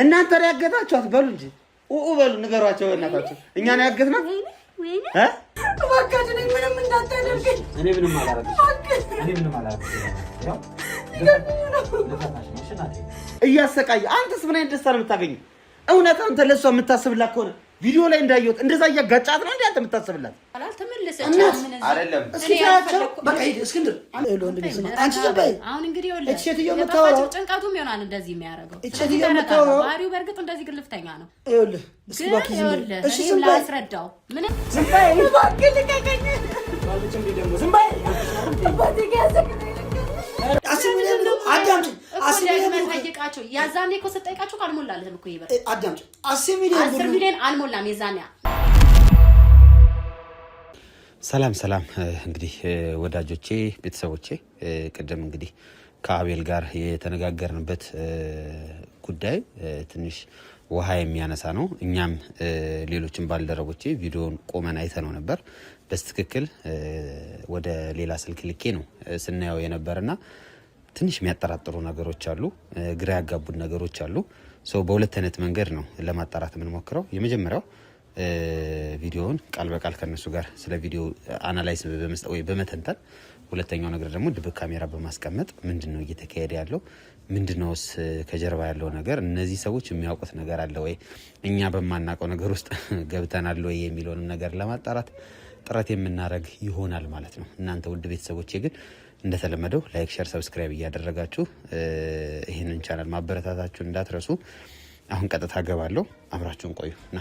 እናንተ ያገታችኋት በሉ እንጂ በሉ ንገሯቸው እናታችሁ እኛ ነው ያገትናት እባክህ ምንም እንዳታደርገኝ እኔ ምንም አላደርግም ያው እያሰቃየ አንተስ ምን አይነት ደስታ ነው የምታገኘው እውነት አንተ ለሷ የምታስብላት ከሆነ ቪዲዮ ላይ እንዳየሁት እንደዛ ያጋጫት ነው እንዴ አንተ የምታስብላት አልተመለሰች አይደለም እስኪታቸው በቃ ሂድ እስክንድር አንቺ ዘባይ አሁን እንግዲህ ወለ እቺ የምታወራው ጭንቀቱም ይሆናል እንደዚህ የሚያደርገው እቺ የምታወራው ባሪው በርግጥ እንደዚህ ግልፍተኛ ነው ይኸውልህ እስኪ ባኪ እሺ ዝም በይ አስረዳው ምን ዝም በይ ባኪ ልቀቀኝ ባልጭም ቢደም ዝም በይ አባቴ ያዘኝ አስሚሊዮን ነው አዳምጪ አስሚሊዮን ጠይቃቸው ያዛኔ እኮ ሰጠይቃቸው ካልሞላልህም እኮ ይበል አዳምጪ አስሚሊዮን 10 ሚሊዮን አልሞላም የዛኔ ሰላም እንግዲህ ወዳጆቼ ቤተሰቦቼ ቀደም እንግዲህ ከአቤል ጋር የተነጋገርንበት ጉዳይ ትንሽ ውሃ የሚያነሳ ነው እኛም ሌሎችን ባልደረቦቼ ቪዲዮን ቆመን አይተነው ነበር በስትክክል ወደ ሌላ ስልክ ልኬ ነው ስናየው የነበርና ትንሽ የሚያጠራጥሩ ነገሮች አሉ ግራ ያጋቡን ነገሮች አሉ በሁለት አይነት መንገድ ነው ለማጣራት ምን ሞክረው የመጀመሪያው ቪዲዮውን ቃል በቃል ከነሱ ጋር ስለ ቪዲዮ አናላይዝ በመስጠት ወይ በመተንተን ሁለተኛው ነገር ደግሞ ድብቅ ካሜራ በማስቀመጥ ምንድነው እየተካሄደ ያለው ምንድነውስ ከጀርባ ያለው ነገር እነዚህ ሰዎች የሚያውቁት ነገር አለ ወይ እኛ በማናቀው ነገር ውስጥ ገብተናል ወይ የሚለውን ነገር ለማጣራት ጥረት የምናደርግ ይሆናል ማለት ነው እናንተ ውድ ቤተሰቦቼ ግን እንደተለመደው ላይክ ሼር ሰብስክራይብ እያደረጋችሁ ይሄንን ቻናል ማበረታታችሁን እንዳትረሱ አሁን ቀጥታ ገባለሁ አብራችሁን ቆዩና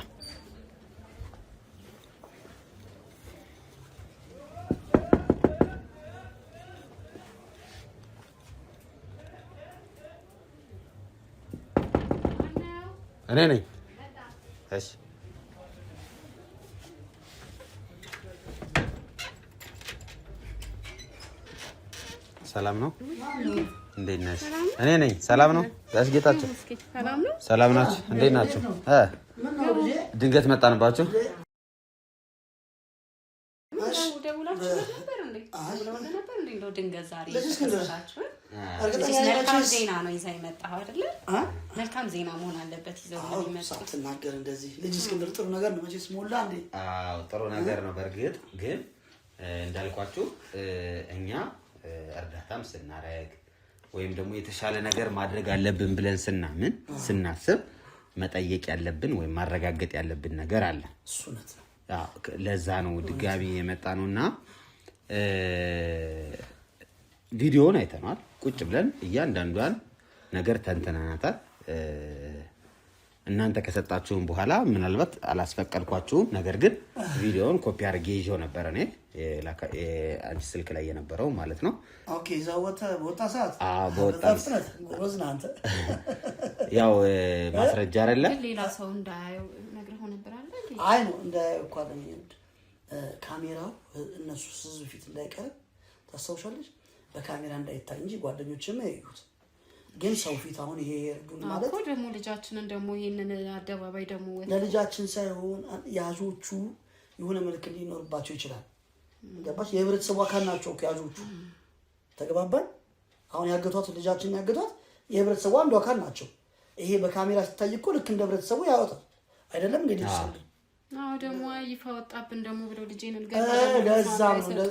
እኔ ነኝ እሺ ሰላም ነው እንዴት ነሽ እኔ ነኝ ሰላም ነው ያስጌታችሁ ሰላም ናችሁ እንዴት ናችሁ ድንገት መጣንባችሁ ድንገት ዛሬ ተሰጣችሁ መልካም ዜና ነው ይዘህ የመጣኸው አይደለ መልካም ዜና መሆን አለበት ይዘው ነው የሚመጣው ተናገር እንደዚህ ልጅ እስክንድር ጥሩ ነገር ነው መቼስ ሞላ እንዴ ጥሩ ነገር ነው በርግጥ ግን እንዳልኳችሁ እኛ እርዳታም ስናረግ ወይም ደግሞ የተሻለ ነገር ማድረግ አለብን ብለን ስናስብ መጠየቅ ያለብን ወይ ማረጋገጥ ያለብን ነገር አለ እሱ ነው ለዛ ነው ድጋሚ የመጣ ነውና ቪዲዮውን አይተናል ቁጭ ብለን እያንዳንዷን ነገር ተንተናናታል እናንተ ከሰጣችሁን በኋላ ምናልባት አላስፈቀድኳችሁም ነገር ግን ቪዲዮውን ኮፒ አድርጌ ይዤው ነበር እኔ አንቺ ስልክ ላይ የነበረው ማለት ነው ኦኬ ወጣ ሰዓት በወጣ ሰዓት ወዝናንተ ያው ማስረጃ አይደለ ሌላ ሰው እንዳያየው ነግረው ነበር አይደል አይ ነው እንዳያየው እኮ አይደለም ካሜራው እነሱ ህዝብ ፊት እንዳይቀር ታስተውሻለሽ በካሜራ እንዳይታይ እንጂ ጓደኞችም ያዩት ግን ሰው ፊት አሁን ይሄ ግን ማለት እኮ ደግሞ ልጃችንን ደግሞ ይሄንን አደባባይ ደግሞ ለልጃችን ሳይሆን ያጆቹ የሆነ መልክ ሊኖርባቸው ይችላል ገባሽ የህብረተሰቡ አካል ናቸው ያጆቹ ተገባባን አሁን ያገቷት ልጃችን ያገቷት የህብረተሰቡ አንዱ አካል ናቸው ይሄ በካሜራ ሲታይ እኮ ልክ እንደ ህብረተሰቡ ያወጣል አይደለም እንዴ ልጅ አዎ ደግሞ ይፋ ወጣብን ደግሞ ብለው ልጄን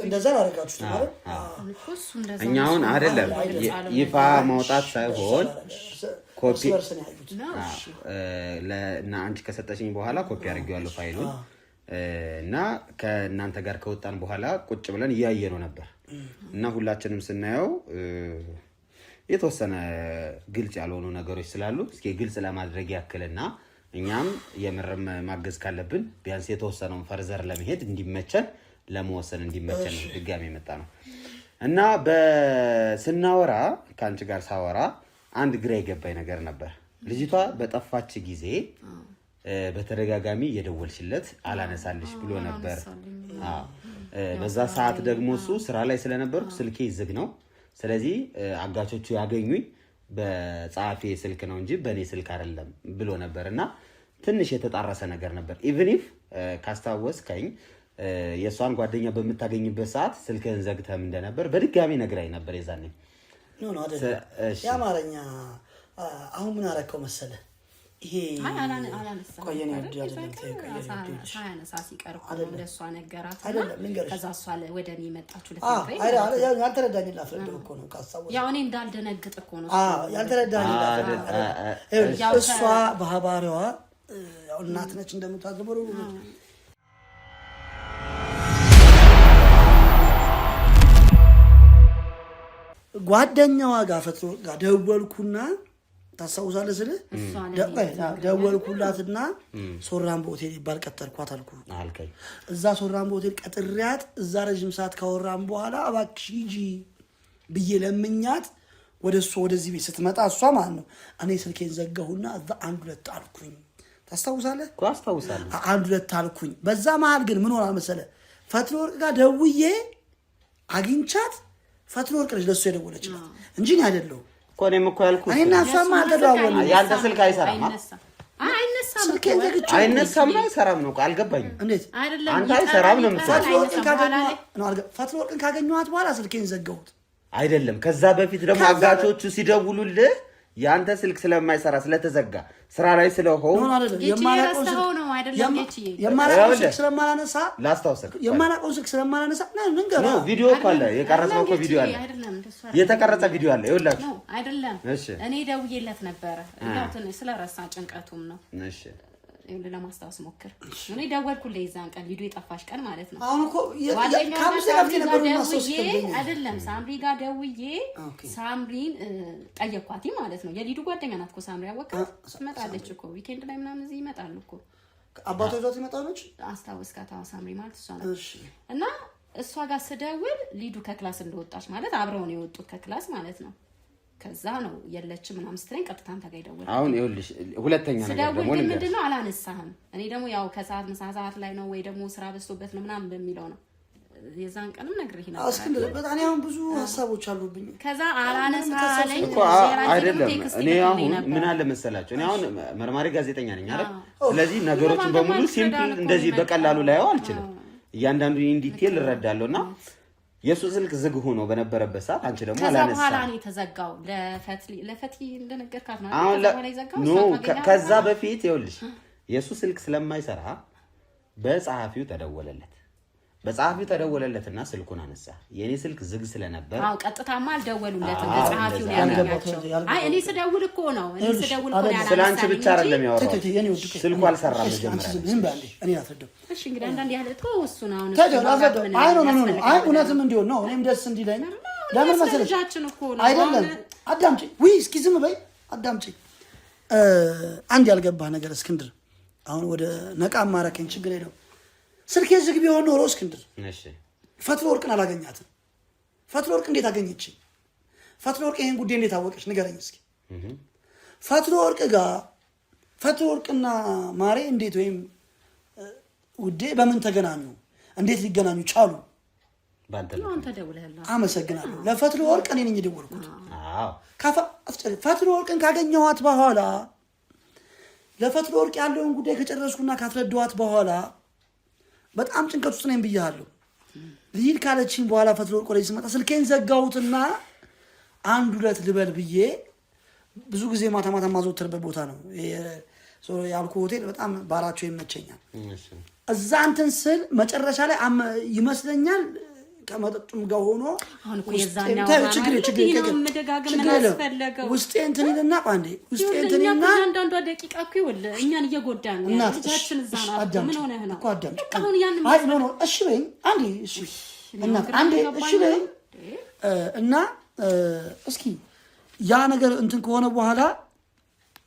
እንደዛ አደረጋችሁት ማለት እኛውን አይደለም ይፋ ማውጣት ሳይሆን ኮፒ እና አንቺ ከሰጠሽኝ በኋላ ኮፒ አድርጌዋለሁ ፋይሉን እና ከእናንተ ጋር ከወጣን በኋላ ቁጭ ብለን እያየነው ነበር እና ሁላችንም ስናየው የተወሰነ ግልጽ ያልሆኑ ነገሮች ስላሉ እስኪ ግልጽ ለማድረግ ያክልና እኛም የምርም ማገዝ ካለብን ቢያንስ የተወሰነውን ፈርዘር ለመሄድ እንዲመቸን ለመወሰን እንዲመቸን ድጋሚ መጣ ነው እና በስናወራ ካንቺ ጋር ሳወራ አንድ ግራ የገባኝ ነገር ነበር ልጅቷ በጠፋች ጊዜ በተደጋጋሚ የደወልሽለት አላነሳልሽ ብሎ ነበር በዛ ሰዓት ደግሞ እሱ ስራ ላይ ስለነበርኩ ስልኬ ዝግ ነው ስለዚህ አጋቾቹ ያገኙኝ በጻፊ ስልክ ነው እንጂ በኔ ስልክ አይደለም ብሎ ነበርና ትንሽ የተጣራሰ ነገር ነበር ኢቭን ኢፍ ካስታወስከኝ የሷን ጓደኛ በመታገኝበት ሰዓት ስልክህን ዘግተም እንደነበር በድጋሚ ነግራይ ነበር የዛኔ ነው አይደል ያማረኛ አሁን ምን አረከው መሰለ ይሄ አላነሳም ቆየኔ ወዲ አይደለም ሳያነሳ ሲቀር ለሷ ነገራት ከዛ እሷ ወደኔ መጣችሁ ለፈረኝ ያልተረዳኝ ላፍረደው እኮ ነው ካሳው ያው እኔ እንዳልደነግጥ እኮ ነው ያልተረዳኝ ላፍረደው እሷ በሐባሪዋ ያው እናት ነች እንደምታዝበሩ ጓደኛዋ ጋር ፈጥሮ ጋር ደወልኩና ታሳውሳለህ ስለ ደወልኩላትና ሶራምቦ ሆቴል ይባል ቀጠርኳት አልከኝ እዛ ሶራምቦ ሆቴል ቀጥሪያት እዛ ረጅም ሰዓት ካወራን በኋላ አባክሽ ሂጂ ብዬ ለምኛት ወደሱ ወደዚህ ቤት ስትመጣ እሷ ማለት ነው እኔ ስልኬን ዘጋሁና እዛ አንድ ሁለት አልኩኝ ታስታውሳለህ እኮ አስታውሳለሁ አንድ ሁለት አልኩኝ በዛ መሃል ግን ምን ሆነ መሰለ ፈትወርቅ ጋር ደውዬ አግኝቻት ፈትወርቅ ለሱ የደወለችላት እንጂ እኔ አይደለም እኮ እኔም እኮ ያልኩት እኔና እሷማ አልተደዋወልንም ያንተ ስልክ አይሰራም አይነሳም አይሰራም ነው አልገባኝም እንዴት አንተ አይሰራም ነው ፈትወርቅን ካገኘኋት በኋላ ስልኬን ዘጋሁት አይደለም ከዛ በፊት ደግሞ አጋቾቹ ሲደውሉልህ ያንተ ስልክ ስለማይሰራ ስለተዘጋ ስራ ላይ ስለሆነ የማላውቀው ስልክ ስለማላነሳ ላስታውሰክ የማላውቀው ስልክ ስለማላነሳ ነው ቪዲዮ እኮ አለ የቀረጸው እኮ ቪዲዮ አለ የተቀረጸ ቪዲዮ አለ ይኸውላችሁ አይደለም እኔ ደውዬለት ነበረ ያው ትንሽ ስለረሳ ጭንቀቱም ነው እሺ ይኸውልህ ለማስታወስ ሞክር እኔ ደወልኩልህ የዛን ቀን ቪዲዮ የጠፋሽ ቀን ማለት ነው አሁን እኮ አይደለም ሳምሪ ጋር ደውዬ ሳምሪን ጠየኳት ማለት ነው የሊዱ ጓደኛ ናት እኮ ሳምሪ ያወቃት ትመጣለች እኮ ዊኬንድ ላይ ምናምን እዚህ ይመጣሉ እኮ አባቷ ይዟት ይመጣለች አስታወስካት ሳምሪ ማለት እሷ ነች እና እሷ ጋር ስደውል ሊዱ ከክላስ እንደወጣች ማለት አብረው ነው የወጡት ከክላስ ማለት ነው ከዛ ነው የለችም ምናምን ስትለኝ ቀጥታ አንተ ጋር ይደውል አሁን ይኸውልሽ ሁለተኛ ነገር ደግሞ ምንድነው አላነሳህም እኔ ደግሞ ያው ከሰዓት ምሳ ሰዓት ላይ ነው ወይ ደግሞ ስራ በዝቶበት ነው ምናምን በሚለው ነው የዛን ቀንም ነግሬህ ነበር እስክንድር በጣም ያው ብዙ ሐሳቦች አሉብኝ ከዛ አላነሳለኝ እኮ አይደለም እኔ አሁን ምን አለ መሰላችሁ እኔ አሁን መርማሪ ጋዜጠኛ ነኝ አይደል ስለዚህ ነገሮችን በሙሉ ሲምፕል እንደዚህ በቀላሉ ላይው አልችልም እያንዳንዱ ኢን ዲቴል እረዳለሁና የሱ ስልክ ዝግ ሆኖ በነበረበት ሰዓት አንቺ ደግሞ አላነሳ ከዛ በኋላ ነው ተዘጋው ለፈቲ እንደነገርካት ነው ከዛ በፊት ይኸውልሽ የሱ ስልክ ስለማይሰራ በጸሐፊው ተደወለለትና ስልኩን አነሳ የኔ ስልክ ዝግ ስለነበር ቀጥታማ አልደወሉለትም በጸሐፊው ነው ያገኛቸው አይ እኔ ስደውል እኮ ነው ያላነሳ ስላንቺ ብቻ አይደለም ያወራው ስልኩ አልሰራም መጀመሪያ ዝም ባለ እኔ አፈደው እሺ እንግዲህ አንዳንድ ያህል እሱን አሁን አይ እውነትም እንዲሆን ነው እኔም ደስ እንዲለኝ ለምን መሰለሽ አይደለም አዳምጪ እስኪ ዝም በይ አዳምጪ አንድ ያልገባ ነገር እስክንድር አሁን ወደ ነቃ ማረከኝ ችግር የለው ስልኬ ዝግ ቢሆን ኖሮ እስክንድር እሺ ፈትወርቅን አላገኛትም ፈትወርቅ እንዴት አገኘች ፈትወርቅ ይሄን ጉዳይ እንዴት አወቀች ንገረኝ እስኪ ፈትወርቅና ማሬ እንዴት ወይም ውዴ በምን ተገናኙ እንዴት ሊገናኙ ቻሉ ባንተ ደውለህላ አመሰግናለሁ ለፈትወርቅ እኔ ነኝ የደወልኩት ፈትወርቅን ካገኘኋት በኋላ ለፈትወርቅ ያለውን ጉዳይ ከጨረስኩና ካስረዳኋት በኋላ በጣም ጭንቀት ውስጥ ነኝ ብያለሁ ልሂድ ካለችኝ በኋላ ፈትወርቅ ወደ ሲመጣ ስልኬን ዘጋሁትና አንድ ሁለት ልበል ብዬ ብዙ ጊዜ ማታ ማዘውተርበት ቦታ ነው ያልኩ ሆቴል በጣም ባራቸው ይመቸኛል እዛ እንትን ስል መጨረሻ ላይ ይመስለኛል ከመጠጡም ጋር ሆኖ አሁን እኮ የዛኛው ችግር መደጋገም ያስፈልገው ውስጤ እንትን ይልና ባንዴ ውስጤ እንትን ይልና አንዳንዷ ደቂቃ እኮ ይወል እኛን እየጎዳን ነው ልጃችን እዛ ነው ምን ሆነህ ነው አሁን ያን አይ ኖ እሺ በይ አንዴ እሺ አንዴ እሺ በይ እና እስኪ ያ ነገር እንትን ከሆነ በኋላ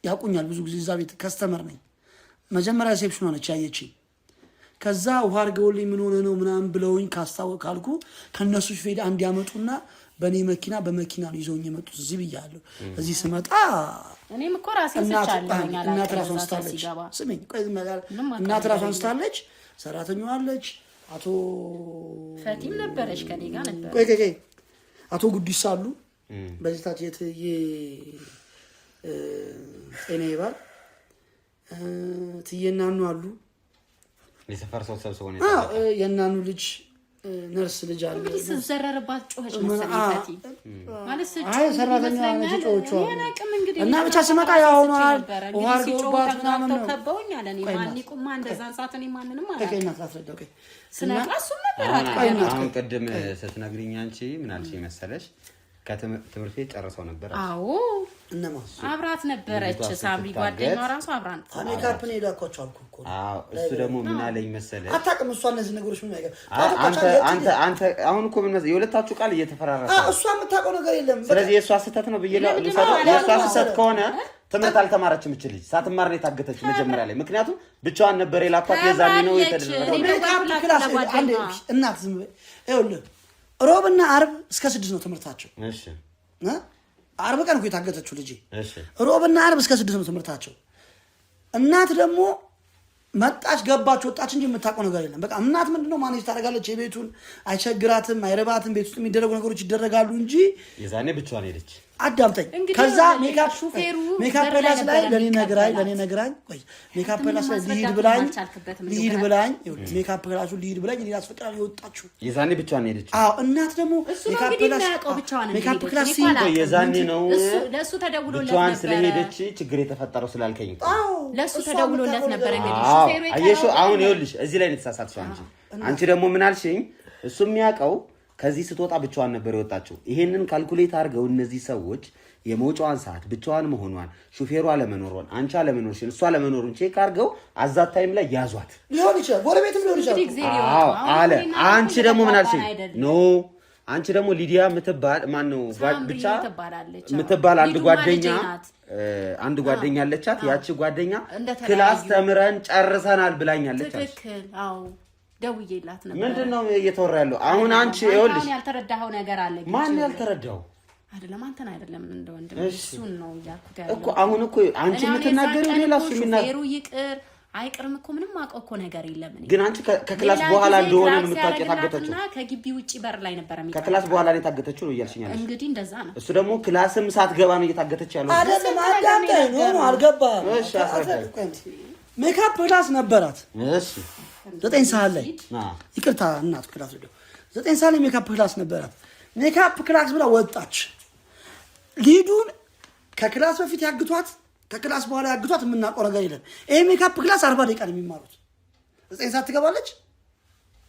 ያቁኛል ብዙ ጊዜ እዛ ቤት ከስተመር ነኝ መጀመሪያ ሪሴፕሽን ሆነች ያየችኝ ከዛ ውሃ አድርገውልኝ ምን ሆነ ነው ምናምን ብለውኝ ካልኩ ከነሱ ሹፌድ አንድ ያመጡና በኔ መኪና በመኪና ነው ይዘውኝ የመጡት እዚህ ብያለሁ እዚህ ስመጣ እኔም እኮ ራሴን ስቻለኝ እናት ራሷን ስታለች ስሚኝ ቆይ እናት ራሷን ስታለች ሰራተኛዋ አለች አቶ ፈቲም ነበረች ከኔ ጋር ነበር ቆይ አቶ ጉዲስ አሉ በዚህ ታች ጤና ይባል ትየናኑ አሉ የሰፈር ሰው ሰብስቦ ነው የናኑ ልጅ ነርስ ልጅ አለ እንግዲህ ስዘረርባት ጮኸች መሰለኝ ፈቲ ማለት አይ ሰራተኛ ነች ጮኸች እና ብቻ ስመጣ ያው ነው ዋርዶባት ምናምን ነው ከበውኝ አለ እኔ ማን ይቁማ እንደዛ ሰዓት እኔ ማንንም አለ ከከይና ታስረዳው ከይ ስነቃሱ ነበር አሁን ቅድም ስትነግሪኝ አንቺ ምን አልሽ መሰለሽ ከትምህርት ቤት ጨርሰው ነበር አዎ እነማ አብራት ነበረች ሳምሪ ጓደኛዋ ራሱ አብራን ሜካፕ ነው የላኳቸው አልኩ እኮ አዎ እሱ ደግሞ ምን አለኝ መሰለሽ አታውቅም እሷ እነዚህ ነገሮች ምን አይገባ አንተ አሁን እኮ ምን መሰለሽ የሁለታችሁ ቃል እየተፈራረሰ እሷ የምታውቀው ነገር የለም ስለዚህ የእሷ ስህተት ነው ብዬ ልውሰደው የእሷ ስህተት ከሆነ ትምህርት አልተማረችም እቺ ልጅ ሳትማር ነው የታገተችው መጀመሪያ ላይ ምክንያቱም ብቻዋን ነበር የላኳት የዛኔ ነው የተደረገው ሜካፕ ክላስ አንዴ እናት ዝም ይኸውልህ ሮብና አርብ እስከ 6 ነው ትምህርታቸው እሺ አርብ ቀን እኮ የታገተችው ልጅ እሺ ሮብና አርብ እስከ 6 ነው ትምህርታቸው እናት ደግሞ መጣች ገባች ወጣች እንጂ የምታውቀው ነገር የለም በቃ እናት ምንድነው ማኔጅ ታደርጋለች የቤቱን አይቸግራትም አይረባትም ቤት ውስጥ የሚደረጉ ነገሮች ይደረጋሉ እንጂ የዛኔ ብቻዋን ሄደች አዳምጠኝ ከዛ ሜካፕ ፕላስ ላይ ለኔ ነግራኝ ቆይ ሜካፕ ፕላስ ላይ ሊድ ብላኝ ሜካፕ ፕላሱ ሊድ ብላኝ እኔ አስፈቅራለሁ የወጣችሁ የዛኔ ብቻዋን ሄደች አዎ እናት ደግሞ ሜካፕ ፕላስ የዛኔ ነው ለሱ ተደውሎለት ነበር ብቻዋን ስለሄደች ችግር የተፈጠረው ስላልከኝ አዎ ለሱ ተደውሎለት ነበር እንግዲህ ሹፌሩ አየሽ አሁን ይኸውልሽ እዚህ ላይ የተሳሳትሽው አንቺ ደግሞ ምን አልሽኝ እሱ የሚያውቀው ከዚህ ስትወጣ ብቻዋን ነበር የወጣችው ይሄንን ካልኩሌት አድርገው እነዚህ ሰዎች የመውጫዋን ሰዓት ብቻዋን መሆኗን ሹፌሩ አለመኖሩን አንቺ አለመኖርሽን እሷ አለመኖሩን ቼክ አድርገው አዛት ታይም ላይ ያዟት ሊሆን ይችላል ጎረቤትም ሊሆን ይችላል አዎ አለ አንቺ ደግሞ ምን አልሽኝ ኖ አንቺ ደግሞ ሊዲያ ምትባል ማን ነው ብቻ ምትባል አንድ ጓደኛ አለቻት ያቺ ጓደኛ ክላስ ተምረን ጨርሰናል ብላኛለች ትክክል አዎ ደውዬላት ነበር ምንድነው እየተወራ ያለው አሁን አንቺ ይኸውልሽ ያልተረዳኸው ነገር አለ ማን ያልተረዳው አይደለም አንተን አይደለም እንደ ወንድም እሱን ነው ያልኩት እኮ አሁን እኮ አንቺ የምትናገሪው ሌላ እሱ የሚናገሩ ይቅር አይቅርም እኮ ምንም አውቀው እኮ ነገር የለም ግን አንቺ ከክላስ በኋላ እንደሆነ ነው የምታውቂው ታገተችው ከግቢ ውጪ በር ላይ ነበር ከክላስ በኋላ ነው የታገተችው ነው እያልሽኛለሽ እንግዲህ እንደዛ ነው እሱ ደግሞ ክላስም ሳትገባ ነው እየታገተች ያለው አይደለም አዳምጠኝ ነው አልገባም እሺ አስረዳኝ ሜካፕ ክላስ ነበራት እሺ 9 ሰዓት ላይ ይቅርታ እናት ክላስ ነው 9 ሰዓት ላይ ሜካፕ ክላስ ነበራት ሜካፕ ክላስ ብላ ወጣች ሊዱን ከክላስ በፊት ያግቷት ከክላስ በኋላ ያግቷት የምናውቀው ነገር የለም ይሄ ሜካፕ ክላስ 40 ደቂቃ ነው የሚማሩት 9 ሰዓት ትገባለች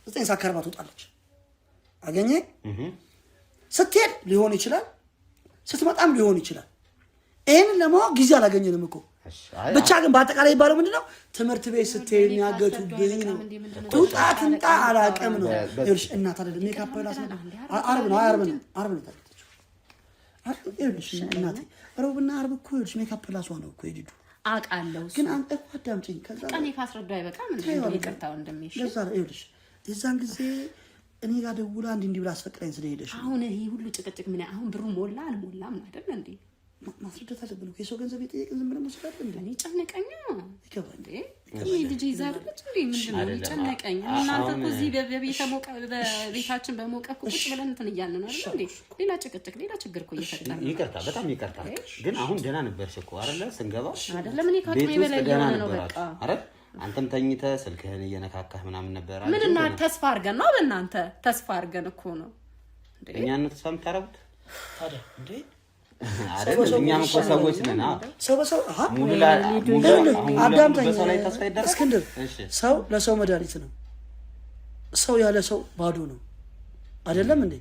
9 ሰዓት ከርባ ትወጣለች አገኘ ስትሄድ ሊሆን ይችላል ስትመጣም ሊሆን ይችላል ይሄንን ለማወቅ ጊዜ አላገኘንም እኮ ብቻ ግን በአጠቃላይ ይባለው ምንድነው ትምህርት ቤት ስትሄድ ያገቱብኝ ነው ጡጣት እንጣ አላቀም ነው ይልሽ እናት አይደለም ሜካፕ ፕላስ ነው አርብ ነው ታውቃለች ይልሽ እናት ሮብና አርብ እኮ ይልሽ ሜካፕ ፕላስ ነው እኮ ይዲዱ አውቃለሁ ግን አንተ እኮ አዳምጪኝ ከዛ ቀኔ ካስረዳው አይበቃም እንዴ ይቅርታው እንደሚሽ ለዛ ይልሽ የዛን ጊዜ እኔ ጋር ደውላ እንዲህ ብላ አስፈቅረኝ ስለሄደሽ አሁን ይሄ ሁሉ ጭቅጭቅ ምን አሁን ብሩ ሞላ አልሞላም አይደል እንዴ ማስረዳት አለብን እኮ የሰው ገንዘብ የጠየቅን ዝም ብለን መስራት እንዴ እኔ ጨነቀኝ ይገባል እንዴ ይሄ ልጅ ይዛልኩት እንዴ ምንድነው ጨነቀኝ እናንተ እኮ እዚህ በቤታችን በሞቀ ቁጭ ብለን እንትን እያልን ነው አይደል እንዴ ሌላ ጭቅጭቅ ሌላ ችግር እኮ እየፈጠረ ነው ይቅርታ በጣም ይቅርታ ግን አሁን ደህና ነበርሽ እኮ አይደለ ስንገባ አይደለም እኔ ካቅሜ በላይ ነው በቃ አይደል አንተም ተኝተህ ስልክህን እየነካካህ ምናምን ነበር አይደል ምንና ተስፋ አድርገን ነው በእናንተ ተስፋ አድርገን እኮ ነው እንዴ እኛ ነው ተስፋ የምታረጉት ታዲያ እንዴ አይደል እኛም እኮ ሰዎች ነን ሰው አዳምጠኝ እስክንድር ሰው ለሰው መድኃኒት ነው ሰው ያለ ሰው ባዶ ነው አይደለም እንዴ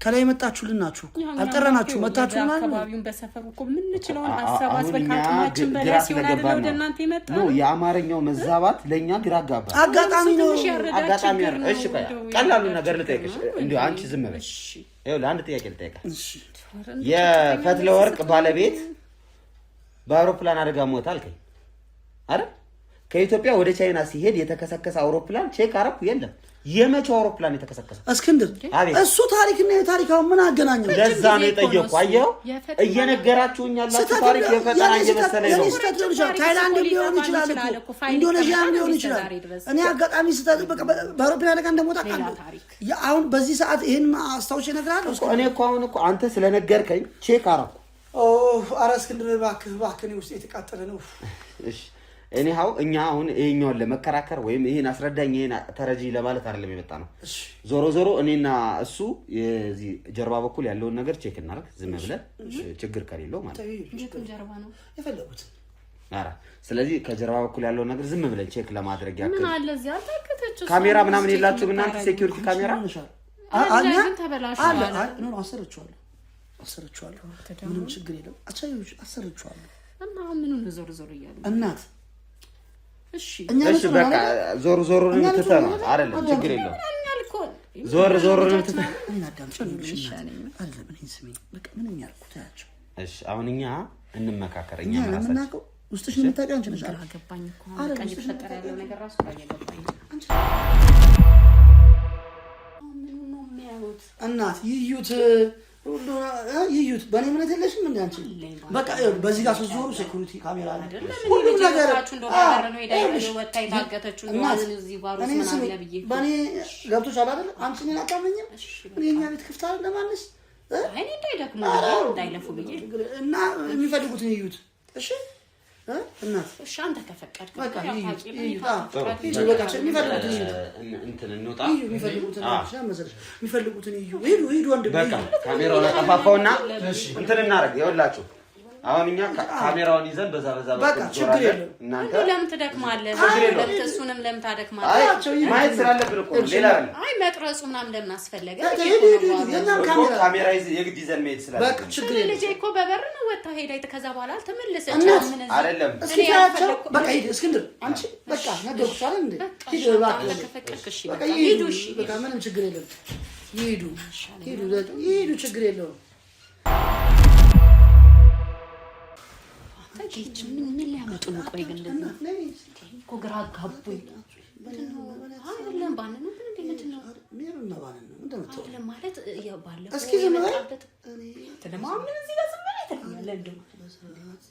ከላይ የመጣችሁልን ናችሁ አልጠራናችሁ መጣችሁ ማለት ነው አካባቢውን በሰፈሩ እኮ ምን እንችላለን ሐሳባስ በካቅማችን በላይ ሲሆን አይደል ወደ እናንተ ይመጣ ነው የአማርኛው መዛባት ለኛ ግራ አጋባ አጋጣሚ ነው እሺ ቀላሉ ነገር ልጠይቅሽ እንዴ አንቺ ዝም በይ ይኸው ለአንድ ጥያቄ ልጠይቅሽ እሺ የፈትለ ወርቅ ባለቤት በአውሮፕላን አደጋ ሞተ አልከኝ አይደል ከኢትዮጵያ ወደ ቻይና ሲሄድ የተከሰከሰ አውሮፕላን ቼክ አረኩ የለም የመቼው አውሮፕላን የተከሰከሰ እስክንድር እሱ ታሪክና የታሪካው ምን አገናኘው ለዛ ነው የጠየቁ አየው እየነገራችሁኝ ያላችሁ ታሪክ የፈጠራ እየመሰለኝ ነው ታይላንድ ሊሆን ይችላል እኮ ኢንዶኔዥያ ሊሆን ይችላል እኔ አጋጣሚ ስተጠበቀ በአውሮፕላን አደጋ እንደሞታ ካለ አሁን በዚህ ሰዓት ይሄን አስታውሼ እነግርሃለሁ እኔ እኮ አሁን እኮ አንተ ስለነገርከኝ ቼክ አረኩ ኧረ እስክንድር እባክህ ነው ውስጥ የተቃጠለ ነው እሺ እኔው እኛ አሁን ይሄኛውን ለመከራከር ወይም ይሄን አስረዳኝ ይሄን ተረጂ ለማለት አይደለም የመጣ ነው። ዞሮ እኔና እሱ የዚህ ጀርባ በኩል ያለውን ነገር ቼክ እናደርግ ዝም ብለን ችግር ከሌለው ማለት ነው። ጀርባ ነው የፈለጉት። አራ ስለዚህ ከጀርባ በኩል ያለውን ነገር ዝም ብለን ቼክ ለማድረግ ያክል ምን አለ እዚህ አልተከተችው ካሜራ ምናምን የላችሁም እናንተ ሴኩሪቲ ካሜራ አኛ ተበላሽቷል። ነው አሰርቻለሁ ምንም ችግር የለም። አሰርቻለሁ እና ምኑን ዞር እያሉ እናት እሺ በቃ ዞር ነው የምትተነው አይደለም ችግር የለውም። ዞር ነው የምትተነው እና አዳምጪኝ አይደለም እኔ ስሜ በቃ ምንም ያልኩት አያቸው። እሺ አሁን እኛ እንመካከር እኛ ምናቀው ውስጥሽ ነው የምታውቂው አንቺ ነሽ። አገባኝ እኮ ቀን ይፈጠር ያለው ነገር ራሱ አገባኝ። ምኑን ነው የሚያዩት እናት ይዩት በእኔ እምነት የለሽም እንዴ አንቺ? በቃ በዚህ ጋር ስትዞሩ ሴኩሪቲ ካሜራ አለ ሁሉም ነገር በእኔ ገብቶሻል አይደል? አንቺ እኔን አታምኝም? እኔ የእኛ ቤት ክፍት አይደል ለማንስ እኔ እንዳይለፉ ብዬ እና የሚፈልጉትን ይዩት። እሺ እናት እሺ አንተ ከፈቀድክ በቃ የሚፈልጉትን ሂዱ ወንድ በቃ ካሜራውን አጠፋፋውና እንትን እናደርግ ይኸውላችሁ አሁን እኛ ካሜራውን ይዘን በዛ በቃ ችግር የለም። እናንተ ለምን ትደክማለህ? ለምን እሱንም ለምን ታደክማለህ? ማየት ስላለብን እኮ ሌላ አይደለም። አይ መቅረጹ ምናምን ለምን አስፈለገ? ካሜራ የግድ ይዘን መሄድ ስላለብን በቃ ችግር የለም። ልጄ እኮ በበር ነው ወጣ ሄዳ ከዛ በኋላ አልተመለሰችም። ምን አይደለም እስኪ ታያቸው በቃ ሂድ እስክንድር አንቺ በቃ ነገርኩሽ አይደል እንዴ? ሂድ በቃ ሂዱ። እሺ በቃ ምንም ችግር የለም። ሂዱ ችግር የለውም። ታዲያ ምን ሊያመጡ ነው? ቆይ ግን እንደዚህ እኮ ግራ አጋቡኝ። አይደለም ባን ነው ምንድን ነው አይደለም ማለት ያው ባለፈው እስኪ ዝም በል ተለማም እዚህ ጋር ዝም በል አይተኛል እንደው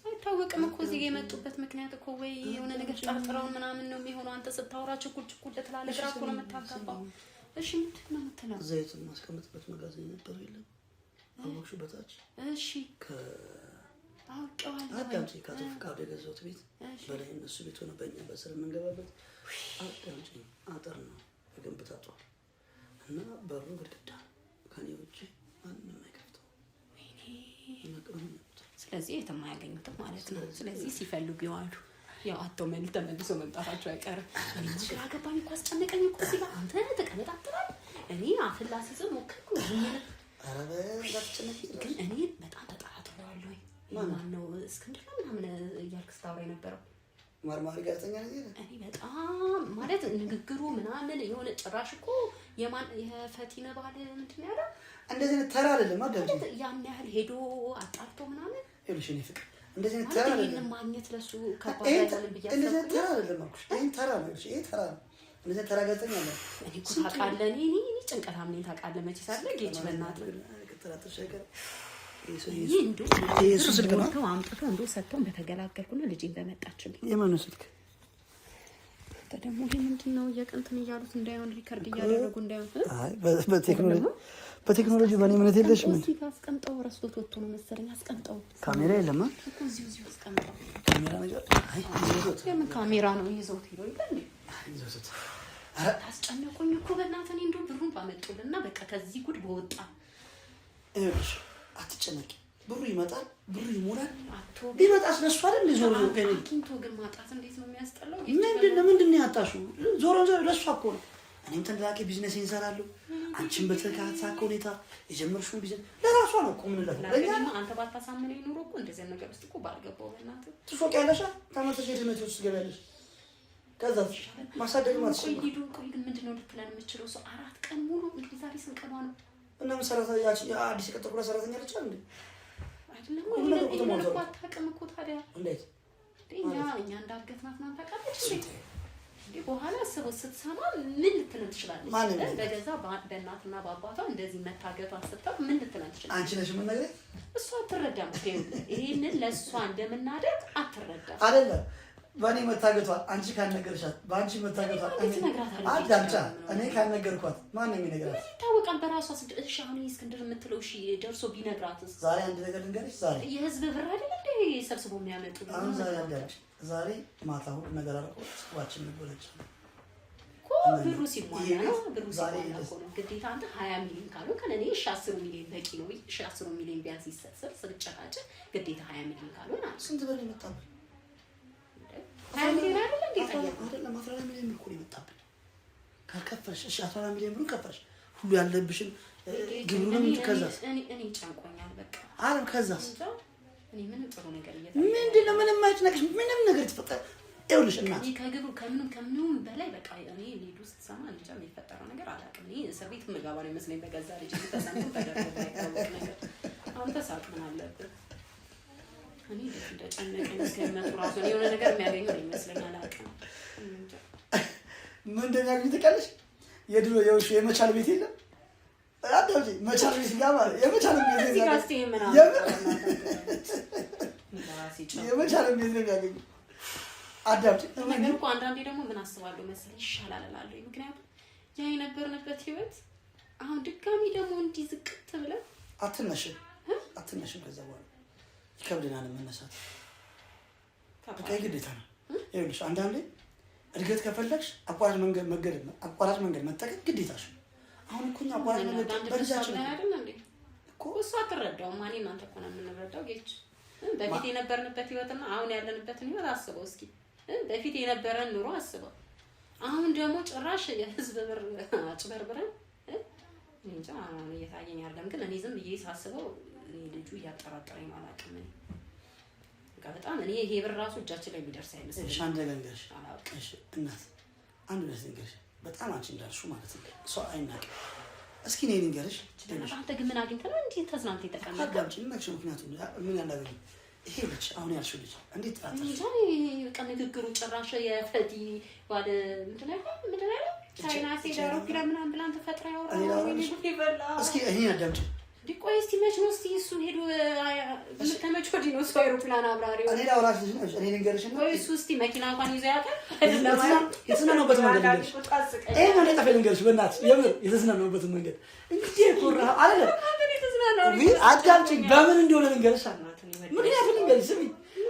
አይታወቅም እኮ እዚህ የመጡበት ምክንያት እኮ ወይ የሆነ ነገር ጠርጥረው ምናምን ነው የሚሆነው። አንተ ስታወራቸው ቁጭ ትላለህ። ግራ እኮ ነው የምታጋባው። እሺ ምንድን ነው የምትለው? ዘይት ማስቀመጥበት መጋዘን ነበር የለም አውቅሽ በታች እሺ አውቀዋለሁ። አዳምጪ ካቶ ፍቃድ የገዛሁት ቤት በላይ እነሱ ቤት ሆነ በእኛ በስር የምንገባበት አዳምጪ አጥር ነው ግንብ ታጥሯል እና በሩ ግድግዳ ከኔ ውጭ ማንም አይከፍተው። ስለዚህ የትም አያገኙትም ማለት ነው። ስለዚህ ሲፈልጉ ይዋሉ። ያው አጥተው ተመልሶ መምጣታቸው አይቀርም። እኔ ግራ ገባኝ እኮ አስጨነቀኝ እኮ እዚህ ጋር አንተ ተቀመጣጥራል። እኔ አፍላሲ ዝም ሞከርኩ ግን እኔ በጣም ተጠራጥሬዋለሁ። ማነው እስክንድር ምናምን እያልክ ስታወራ የነበረው ማርማሪ ጋዜጠኛ ነኝ እኔ በጣም ማለት ንግግሩ ምናምን የሆነ ጭራሽ እኮ የፈቲነ ባል ምንድን ያለው እንደዚህ ተራ አይደለም አይደል? ያን ያህል ሄዶ አጣርቶ ምናምን ይኸውልሽ እኔ ፍቅር እንደዚህ ተራ አይደለም ማግኘት ለሱ ከባድ አይደለም ብያለሁ። እንደዚህ ተራ አይደለም አልኩሽ። ይሄ ተራ ነው። ይሄ ተራ ነው። እንደዚህ ተራ ጋዜጠኛ አለ እኔ እኮ ታውቃለህ። እኔ ጭንቀታም ነኝ ታውቃለህ። መቼ ሳለ ጌች በእናትህ ይሄ እንደው ስልክ ነው አምጥቶ እንደው ሰጥቶን በተገላገልኩና ልጄን በመጣችልኝ የማን ስልክ ደግሞ ይሄ ምንድነው? እየቀንተን እያሉት እንዳይሆን ሪከርድ እያደረጉ እንዳይሆን አይ በቴክኖሎጂ በእኔ እምነት የለሽ ምን እዚህ አስቀምጠው ረስቶት ወጥቶ ነው መሰለኝ። አስቀምጠው ካሜራ የለማ እኮ እዚሁ አስቀምጠው ካሜራ ነገር አይ የምን ካሜራ ነው ይዘውት ሄዶ ይላል። ይዘውት አስጨነቁኝ እኮ በእናትህ። እኔ እንደው ብሩን ባመጡልና በቃ ከዚህ ጉድ በወጣ እሺ አትጨነቂ። ብሩ ይመጣል፣ ብሩ ይሞላል። ቢመጣስ ነሱ አይደል ዞሮ አኪንቶ ግን ማጣት እንዴት ነው የሚያስጠላው? ምንድነው ያጣሽው? ዞሮ ለሷ እኮ ነው። እኔም ተንደላቂ ቢዝነስ እንሰራለሁ። አንቺም በተካታካ ሁኔታ የጀመርሽው ቢዝነስ ለራሷ ነው እኮ ምን ለታ ለኛ አንተ ባታሳምነኝ ኑሮ እኮ እንደዚህ ነገር ውስጥ እኮ ባልገባው በእናትህ ትፎቂያለሽ። ተመተሽ የድነት ውስጥ ገበያለሽ። ከዛ ማሳደግ ማለት ነው። ቆይ ግን ምንድነው ልትለን የምችለው? ሰው 4 ቀን ሙሉ እንግዲህ ዛሬ ስንት ቀኗ ነው? እና መሰረታዊ አዲስ የቀጠርኩላ ሰራተኛ ልጅ አይደል? አይደለም ወይ? እኮ አታውቅም እኮ ታዲያ እንዴት እኛ እንዳገትናት ነው ታውቃለች እንዴ? በኋላ ስትሰማ ምን ልትለን ትችላለች? በገዛ በእናትና በአባቷ እንደዚህ መታገቷ ስትሰማ ምን ልትለን ትችላለች? አንቺ ነሽ ምን ነገር እሷ አትረዳም። ይሄንን ለእሷ እንደምናደርግ አትረዳም አይደለም በእኔ መታገቷል አንቺ ካልነገርሻት በአንቺ መታገቷል አዳምጫ እኔ ካልነገርኳት ማን ነው የሚነግራት? ይታወቃል በራሷ እሺ አሁን እስክንድር የምትለው እሺ ደርሶ ቢነግራትስ? ዛሬ አንድ ነገር ልንገርሽ። ዛሬ የህዝብ ብር አይደል እንዴ ሰብስቦ የሚያመጡ? አሁን ዛሬ አዳምጪ። ዛሬ ማታ ሁሉ ነገር አልቆ ጽዋችን ነበረች እኮ ብሩ ሲሟላ ነው። ብሩ ሲሟላ ነው ግዴታ አንተ 20 ሚሊዮን ካለው ከነኔ እሺ 10 ሚሊዮን በቂ ነው። እሺ 10 ሚሊዮን ቢያንስ ይሰጥሰል ስልጨቃጨ ግዴታ 20 ሚሊዮን ካለው ና ስንት ብር ይመጣብኝ? 20 ሚሊዮን አይደል እንዴ ታዲያ? አይደለም 14 ሚሊዮን ብር እኮ ይመጣብኝ። ካልከፈሽ እሺ 14 ሚሊዮን ብር ከፈሽ ሁሉ ያለብሽን ግብሩንም ከዛስ እኔ ጨንቆኛል በቃ አለም ከዛስ እኔ ምንም ጥሩ ነገር ምንድነው? ምንም አይጨነቅሽ። ምንም ነገር ተፈጠረ ይኸውልሽ እናት ከግብሩ ከምንም በላይ በቃ እኔ ሊዱ ስትሰማ እንጃ የሚፈጠረው ነገር አላውቅም። እኔ እስር ቤት ምገባ ነው ይመስለኝ በገዛ ልጅ ተሰምቶ ተደረገ ነገር አንተ ሳቅ ምን አለብህ? እኔ እንደጨነቀኝ እስከመጡ ራሱ የሆነ ነገር የሚያገኘው ይመስለኛል አላውቅም። ምን እንደሚያገኝ ትቀልሽ የድሮ የውሽ የመቻል ቤት የለም አዳምጪ መቻል ቤት ጋር ማለት የመቻል ቤት እዚህ ጋር እስቲ ምን አለ የመቻል ቤት ነው ያገኘው አዳምጪ። ነገር እኮ አንዳንዴ ደግሞ ምን አስባለሁ መሰለኝ ይሻላል እላለሁ። ምክንያቱም ያ የነበርንበት ህይወት አሁን ድጋሚ ደግሞ እንዲህ ዝቅጥ ብለን አትነሽም ከዛ በኋላ ይከብደናል መነሳት በቃ ግዴታ ነው። ይኸውልሽ አንዳንዴ እድገት ከፈለግሽ አቋራጭ መንገድ መጠቀም ግዴታሽ ነው። አሁን እኮ ነው አቋራጭ መንገድ በልጃችን አይደል እንዴ እኮ እሱ አትረዳውም። ማን እናንተ እኮ ነው የምንረዳው ጌች በፊት የነበርንበት ህይወትና አሁን ያለንበትን ህይወት አስበው እስኪ። በፊት የነበረን ኑሮ አስበው። አሁን ደግሞ ጭራሽ የህዝብ ብር አጭበርብረን እንጃ እየታየኝ አይደለም። ግን እኔ ዝም ብዬ ሳስበው ልጁ እያጠራጠረኝ ነው አላውቅም። በቃ በጣም እኔ ይሄ ብር ራሱ እጃችን ላይ የሚደርስ አይመስልም። እሺ አንድ ነገር ልንገርሽ እሺ እናት አንድ ነገር ልንገርሽ በጣም አንቺ እንዳልሽው ማለት ነው ሰው አይናቅም። እስኪ እኔ ልንገርሽ አንተ ግን ምን አግኝተህ ነው እንዴ ተዝናንተ የተቀመጥከው? አዳምጪ ምክንያቱም ምን ያላገኝ ይሄ ልጅ አሁን ያልሽው ልጅ እንዴት ታጣሽ? በቃ ንግግሩ ጭራሽ የፈዲ ዋለ ምንድን ነው ቻይና ሲዳሩ ፕላን ምናምን ብላን ተፈጥራ ያወራው ወይ ይበላ። እስኪ እኔ አዳምጪ ዲቆይ እስቲ መች ነው እስቲ እሱ ሄዶ ከመች ወዲህ ነው ሰው አይሮፕላን አብራሪው? እኔ ላውራሽ ልጅ ነሽ እኔ ልንገርሽ ነው ወይ እሱ እስቲ መኪና እንኳን ይዞ ያውቃል? የተዝናናበት መንገድ ልንገርሽ ይሄ ማለት ጠፋ ልንገርሽ በእናትሽ የምር የተዝናናበት መንገድ እንግዲህ ኮራ አይደለ አዳምጪ በምን እንደሆነ ልንገርሽ ምክንያቱም ልንገርሽ ስሚ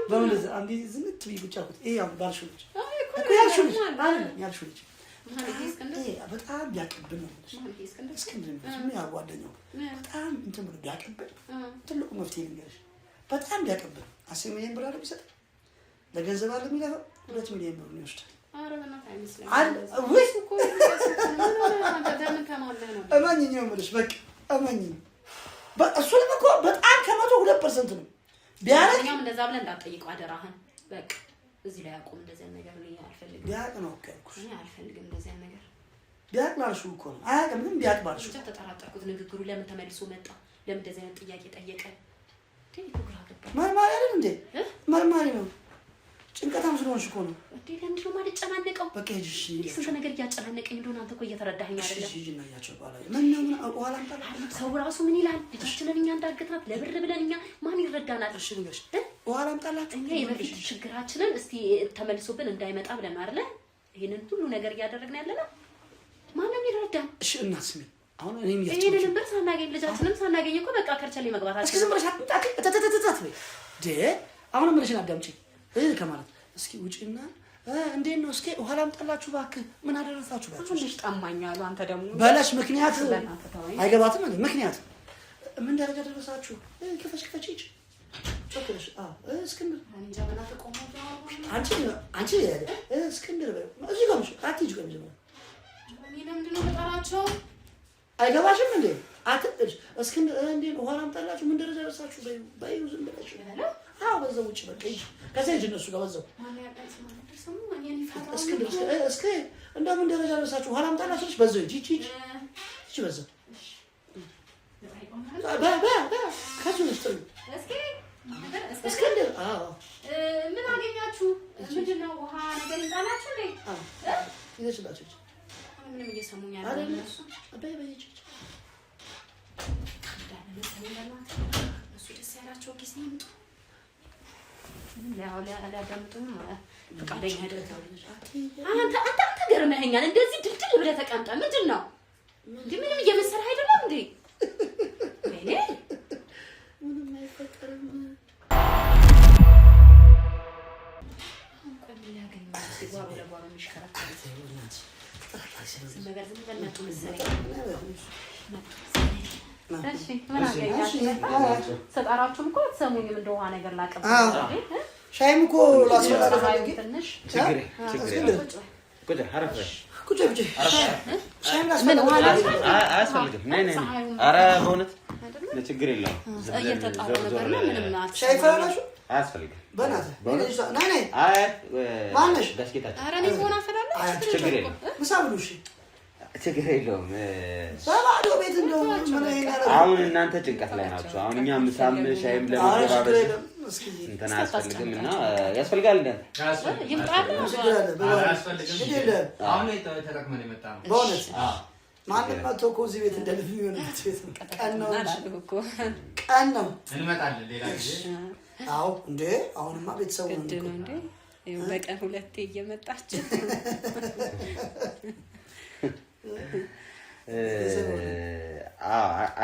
በምን ለዛ አንዴ ዝምት ብዬ ቁጭ አልኩት። ይሄ ያው ባልሽው ልጅ እኮ ያልሽው ልጅ አይደል ያልሽው ልጅ በጣም ቢያቀብል ነው እስክንድር ምን ያጓደኛው በጣም እንትን ብሎ ቢያቀብል ትልቁ መፍትሄ ልንገርሽ በጣም ቢያቀብል 10 ሚሊዮን ብር አይደል ይሰጥ ለገንዘብ አይደል የሚለፈው 2 ሚሊዮን ብር ነው ይወስዳል። አረ በእናትህ አይመስልም ወይ እኮ አንተ ደምን ተማምነህ ነው እመኚኝ ነው የምልሽ በቃ እመኚኝ እሱንም እኮ በጣም ከመቶ 2% ነው ቢያረኛም እንደዛ ብለህ እንዳትጠይቀው አደራህን በቃ እዚህ ላይ አቆም። እንደዚህ ነገር ነው አልፈልግም። ቢያቅ ነው እኮ እኔ አልፈልግም እንደዚህ ነገር ቢያቅ ማርሹ እኮ ነው አያውቅም። ምን ቢያቅ ማርሹ ብቻ ተጠራጠርኩት። ንግግሩ ለምን ተመልሶ መጣ? ለምን እንደዚህ አይነት ጥያቄ ጠየቀ? ግራ ገባ። መርማሪ አይደል እንዴ? መርማሪ ነው። ጭንቀታም ስለሆንሽ እኮ ነው እንዴ። ለምንድን ነው ማለት ጨናነቀው? በቃ እሺ ስንት ነገር እያጨናነቀኝ እንደሆነ አንተ እኮ እየተረዳኸኝ አይደለም። እሺ እና ያቸው ባላ ምን ኋላ አንተ ሰው ራሱ ምን ይላል? ልጅችንን እኛ እንዳገታት ለብር ብለን እኛ ማን ይረዳናል? እሺ ልንገርሽ ኋላ አንጣላችሁ እኛ የበፊት ችግራችንን እስቲ ተመልሶብን እንዳይመጣ ብለን አይደለ ይሄንን ሁሉ ነገር እያደረግን ያለና ማንም ይረዳን? እሺ እናት ስሚ አሁን እኔም ያቸው ይሄንን ብር ሳናገኝ ልጃችንን ሳናገኝ እኮ በቃ ከርቸሌ መግባታችን እስኪ ዝም ብለሽ አትጣጣ ወይ አሁን ምንሽን አዳምጪ ከማለት እስኪ ውጪና እንዴት ነው እስኪ ኋላ አንጣላችሁ እባክህ ምን አደረሳችሁ ባችሁ ልጅ ጠማኛሉ። አንተ ደግሞ በላሽ ምክንያት አይገባትም እንዴ ምክንያት ምን ደረጃ ደረሳችሁ? ከፈሽ ከፈች ጮክሽ እስክንድር አንጃ በላ ተቆሞ አንቺ እስክንድር እዚህ ጋር ነው አትይጅ ጋር ነው እኔ ለምንድን ነው መጣራቸው? አይገባሽም እንዴ አትጥልሽ እስክንድር እንዴ ኋላ አንጣላችሁ ምን ደረጃ ደረሳችሁ? ባዩ ዝም ብለሽ አዎ በዛው ውጪ በቃ ከዛ ልጅ እነሱ ጋር በዛው እስኪ እንደምን ደረጃ ደረሳችሁ? ኋላ አንጣላችሁ በዛው ጂጂ በዛው ከሱ ውስጥ እስክንድር ምን አገኛችሁ? ምንድን ነው ውሃ ነገር ይጣላችሁ እንዴ? ይዘሽላችሁ ምንም እየሰሙኝ አይደለም እነሱ አባይ ባይጭ እሱ ደስ ያላቸው ጊዜ ይምጡ። ምን ሊያዳምጡም ፈቃደኛ አይደለም። አንተ ገርመኸኛል። እንደዚህ ድልድል ብለህ ተቀምጠ ምንድን ነው እንዴ? ምንም እየመሰለህ አይደለም እንዴ? ወይኔ ምንም አይፈጠርም። እንኳን ሊያገኘው ሲጓሩ ለጓሩ የሚሽከራከር ነገር ዝም ብለህ መጡ መሰለኝ። እሺ ምን አገኛችሁ? ሰጣራችሁም እኮ አትሰሙኝም። እንደ ውሃ ነገር ላቀብላችሁ ሻይም እኮ ላስፈላጊ ትንሽ ችግር ቁጭ አረፈ ቁጭ ብቻ ሻይም አያስፈልግም። ነይ ነይ ኧረ በእውነት ችግር የለውም። እየተጣሩ ነበር ነው ምንም ሻይ ፈላላሹ አያስፈልግም። በእናትህ ነይ ነይ አይ ማነሽ ጋሽጌታችን ኧረ እኔ ሆና ፈላላ ችግር የለውም። ምሳ ብሉ እሺ ችግር የለውም። በባዶ ቤት እንደው ምን ይሄናል። አሁን እናንተ ጭንቀት ላይ ናችሁ። አሁን እኛ ምሳም ሻይም ለመገባበዝ እንትን አያስፈልግም እና ያስፈልጋል እንዴ? ይምጣል አሁን ተጠቅመን የመጣ ነው በእውነት ማንም መጥቶ እኮ እዚህ ቤት እንደልፍ የሚሆንበት ቤት ነው። ቀን ነው ቀን ነው እንመጣለን ሌላ ጊዜ። አዎ እንዴ አሁንማ ቤተሰቡ ነው እንዴ በቀን ሁለቴ እየመጣችሁ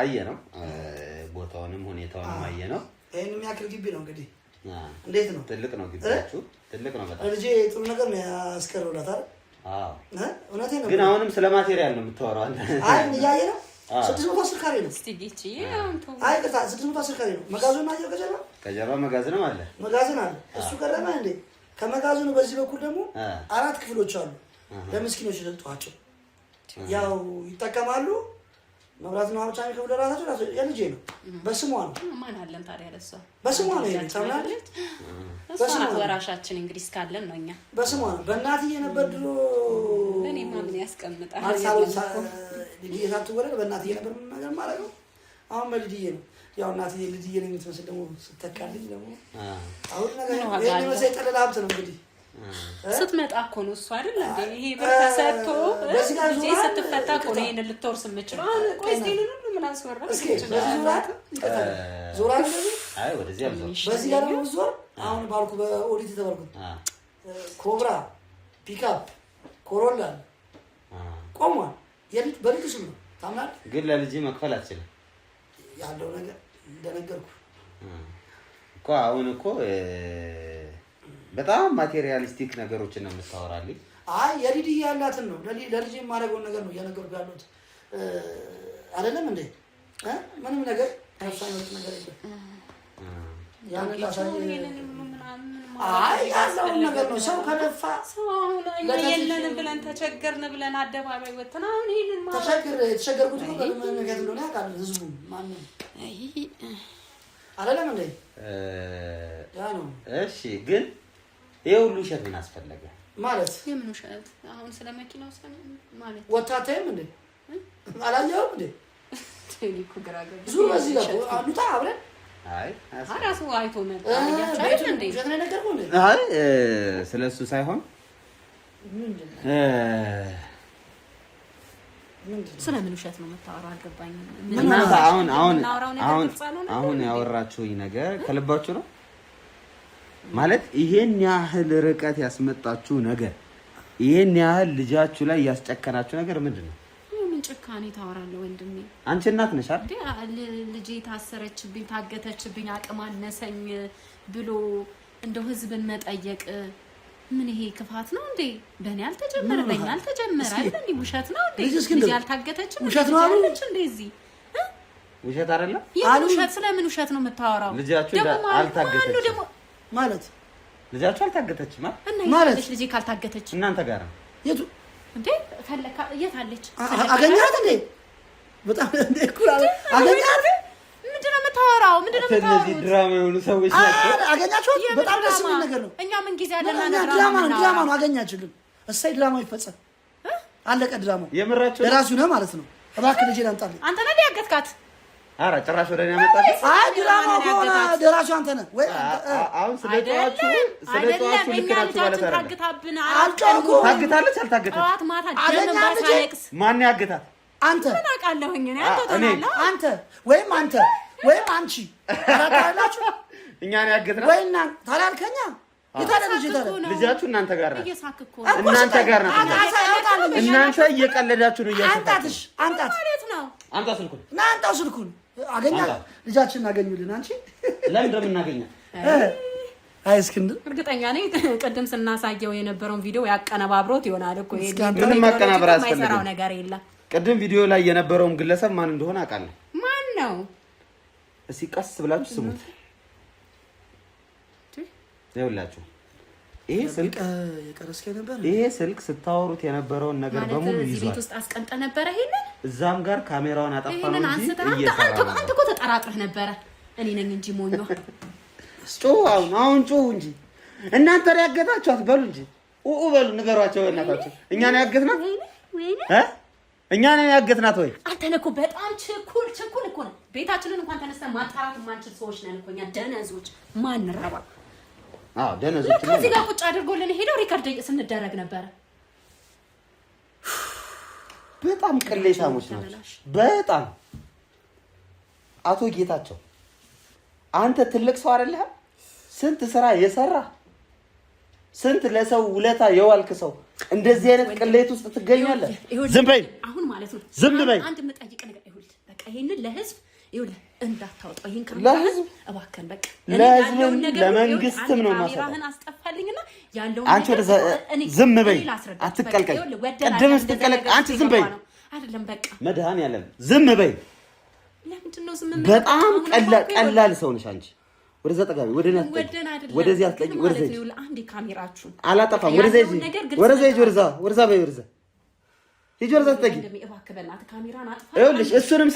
አየ ነው ቦታውንም ሁኔታውንም አየ ነው። ይሄን የሚያክል ግቢ ነው እንግዲህ እንዴት ነው? ትልቅ ነው ግቢያችሁ፣ ትልቅ ነው በጣም። ልጄ ጥሩ ነገር ነው ያስቀረውላት አይደል? አዎ እውነቴን ነው። ግን አሁንም ስለ ማቴሪያል ነው የምታወራው አንተ። አይ እያየ ነው 610 ካሬ ነው። እስቲ ጊቺ አይ ቅጣ 610 ካሬ ነው። መጋዘን አየው ከጀርባ መጋዘንም አለ። መጋዘን አለ። እሱ ቀረማ እንዴ? ከመጋዘኑ በዚህ በኩል ደግሞ 4 ክፍሎች አሉ ለምስኪኖች የሰጧቸው። ያው ይጠቀማሉ። መብራት ነው ብቻ የሚከፍሉ ለራሳቸው የልጄ ነው። በስሟ ነው። ማን አለን ታዲያ ለሷ? በስሟ ነው የታምናለች። በስሟ ወራሻችን እንግዲህ እስካለን ነው እኛ። በስሟ ነው። በእናትዬ ነበር ድሮ እኔ ማን ያስቀምጣል? ልጅዬ ሳትወለድ በእናትዬ ነበር ምን ነገር ማለት ነው። አሁን በልጅዬ ነው። ያው እናትዬ ልጅዬ ነው የምትመስል ደግሞ ስተካልኝ ደግሞ አሁን ነገር ይሄን መሰይ ጠለላ ሀብት ነው እንግዲህ ስትመጣ እኮ ነው እሱ አይደል እንዴ? ይሄ ብር ተሰጥቶ ልጄ ስትፈታ እኮ ነው ይሄን ልትወርስ የምችለው። አሁን ቆይ እስኪ ሁሉ ምን አስወራ እስኪ በዚህ ዞራ አይ ወደዚህ አልዞር በዚህ ጋር ነው ዞር። አሁን ባልኩ በኦዲት ተባልኩት ኮብራ ፒክአፕ ኮሮላ ቆሟል። የልጅ በልጅ ስም ነው ታምናል። ግን ለልጅ መክፈል አትችልም ያለው ነገር እንደነገርኩ እኮ አሁን እኮ በጣም ማቴሪያሊስቲክ ነገሮችን ነው የምታወራልኝ። አይ የልጅ ያላትን ነው ለልጅ የማደርገውን ነገር ነው እየነገርኩ ያለሁት አይደለም እንዴ? ምንም ነገር ታሳይነት ነገር የለም። ያን ታሳይ አይ ያለውን ነገር ነው። ሰው ከለፋ ሰው አሁን የለን ብለን ተቸገርን ብለን አደባባይ ወጥተን አሁን ይሄንን ማለት ተቸገርኩት ነው በምን ነገር እንደሆነ ያውቃል ህዝቡ ማን አይደለም እንዴ? ያ ነው እሺ ግን ይሄ ሁሉ ውሸት ምን አስፈለገ ማለት? የምን ውሸት? አሁን ስለ መኪናው ማለት ወጣተም እንዴ አላየውም እንዴ? ቴሌኮ ግራገብ ዙር በዚህ ጋር አሉታ አብረን አይ አራሱ አይቶ መጣ ያቻለ እንዴ? ጀነ ነገር ነው እንዴ? አይ ስለሱ ሳይሆን ስለምን ውሸት ነው የምታወራው? አልገባኝም። አሁን ያወራችሁኝ ነገር ከልባችሁ ነው ማለት? ይሄን ያህል ርቀት ያስመጣችሁ ነገር፣ ይሄን ያህል ልጃችሁ ላይ ያስጨከናችሁ ነገር ምንድነው? ምን ጭካኔ ታወራለህ ወንድሜ? አንቺ እናት ነሽ አይደል? ልጄ ታሰረችብኝ፣ ታገተችብኝ፣ አቅም አነሰኝ ብሎ እንደው ህዝብን መጠየቅ ምን ይሄ ክፋት ነው እንዴ? በእኔ አልተጀመረ በእኛ አልተጀመረ አይደል እንዴ? ውሸት ነው እንዴ? ልጄ አልታገተችም ውሸት ነው አለች እንዴ? እዚህ ውሸት አይደለም አሉ። ውሸት ስለምን ውሸት ነው የምታወራው? ልጃችሁ አልታገተችም ማለት ልጃችሁ አልታገተችም ማለት ልጄ ካልታገተች እናንተ ጋር ነው የቱ እንዴ? ፈለካ የት አለች? አገኛት እንዴ? በጣም እንዴ ኩራ አገኛት። ምንድነው የምታወራው? ምንድነው የምታወራው? እነዚህ ድራማ የሆኑ ሰዎች ናቸው። አገኛችሁ? በጣም ደስ የሚል ነገር ነው። እኛ ምን ጊዜ አለና ድራማ ነው አገኛችሁልን። እሰይ ድራማው ይፈጸም። አለቀ ድራማው። የምራችሁ ለራሱ ነው ማለት ነው። እባክህ ልጄ ላምጣልኝ። አንተ ነህ ያገትካት? አረ ጭራሽ ወደኛ መጣች። አይ ድራማው ሆነ ደራሹ አንተ ነህ ወይ? አሁን ስለጧችሁ ልክ ናችሁ ማለት አይደለም። ታግታለች አልታገተች? ጠዋት ማታ ጀምባ ሳይክስ ማን ያገታት? አንተ ምን አውቃለሁኝ እኔ? አንተ ተናላ አንተ ወይም አንቺ አራታላችሁ እኛ ነው ያገትነው ወይና ታላልከኛ ልጃችሁ እናንተ ጋር ናት። እናንተ ጋር ናት። እናንተ እየቀለዳችሁ ነው። አንጣት ነው። አምጣ ስልኩን ና አንጣው ስልኩን አገኛ ልጃችንን አገኙልን። አንቺ ለምን እንደምናገኛት አይ እስክንድር እርግጠኛ ነኝ ቀደም ስናሳየው የነበረውን ቪዲዮ ያቀነባብሮት ይሆናል እኮ ይሄ ምንም ማቀናበር አያስፈልግም ነገር የለም። ቀደም ቪዲዮ ላይ የነበረውን ግለሰብ ማን እንደሆነ አውቃለሁ። ማን ነው? እስኪ ቀስ ብላችሁ ስሙት። ይኸውላችሁ ይሄ ስልክ ስታወሩት የነበረውን ነገር በሙሉ ይዟል። ቤት ውስጥ አስቀምጠ ነበረ። ይሄንን እዛም ጋር ካሜራውን አጠፋ ነው እንጂ አንተ እኮ ተጠራጥረህ ነበረ። እኔ ነኝ እንጂ ሞኞ አሁን ጮሁ እንጂ እናንተ ያገታችኋት በሉ እንጂ በሉ ንገሯቸው። እናታችሁ እኛ ነው ያገትናት እኛ ነን ያገትናት ወይ? አንተ ነህ እኮ በጣም ችኩል እኮ ነው። ቤታችንን እንኳን ተነስተን ማጣራት ማንችል ሰዎች ነን እኮ እኛ ደነዞች። ማን ረባ? ደነዞች ነው። ከዚህ ጋር ቁጭ አድርጎልን ሄደው ሪከርድ ስንደረግ ነበረ። በጣም ቅሌታሞች ናቸው። በጣም አቶ ጌታቸው አንተ ትልቅ ሰው አይደለህ? ስንት ስራ የሰራ ስንት ለሰው ውለታ የዋልክ ሰው እንደዚህ አይነት ቅሌት ውስጥ ትገኛለህ? ዝም በይ አሁን ማለት ነው። ዝም በይ። አንድ የምጠይቅ ነገር ይኸውልህ፣ በቃ ይሄንን ለህዝብ ይኸውልህ እንዳታወጣው። ይሄን ለህዝብ እባክህን በቃ ለህዝብ ለመንግስትም ነው ማለት ነው። ካሜራህን አስጠፋልኝና ያለው አንቺ ወደ ዝም በይ፣ አትቀልቀይ። ቀደም ስትቀልቅ አንቺ ዝም በይ። አይደለም በቃ መድኃኒዓለም ዝም በይ። ለምንድን ነው ዝም በይ? በጣም ቀላል ሰው ነሽ አንቺ። ወደዛ ጠጋቢ ወደዚህ አትጠጊ። ወደዚህ አንዴ ካሜራችሁ አላጠፋም። ወደዚህ ወደዛ በይ። ሂጂ ወደዛ አትጠጊ። ይኸውልሽ እሱንም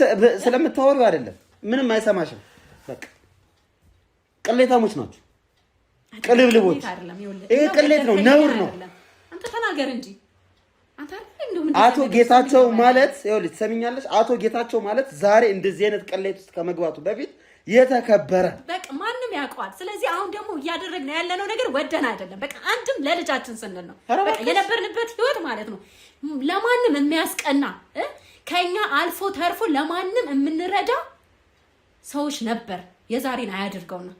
ስለምታወሪው አይደለም ምንም አይሰማሽም። በቃ ቅሌታሞች ናችሁ፣ ቅልብልቦች። ይሄ ቅሌት ነው፣ ነውር ነው። አንተ ተናገር እንጂ አቶ ጌታቸው ማለት ይኸውልሽ ትሰሚኛለሽ? አቶ ጌታቸው ማለት ዛሬ እንደዚህ አይነት ቅሌት ውስጥ ከመግባቱ በፊት የተከበረ በቃ ማንም ያውቀዋል። ስለዚህ አሁን ደግሞ እያደረግን ያለነው ነገር ወደን አይደለም። በቃ አንድም ለልጃችን ስንል ነው። በቃ የነበርንበት ህይወት ማለት ነው ለማንም የሚያስቀና ከኛ አልፎ ተርፎ ለማንም የምንረዳ ሰዎች ነበር። የዛሬን አያድርገውና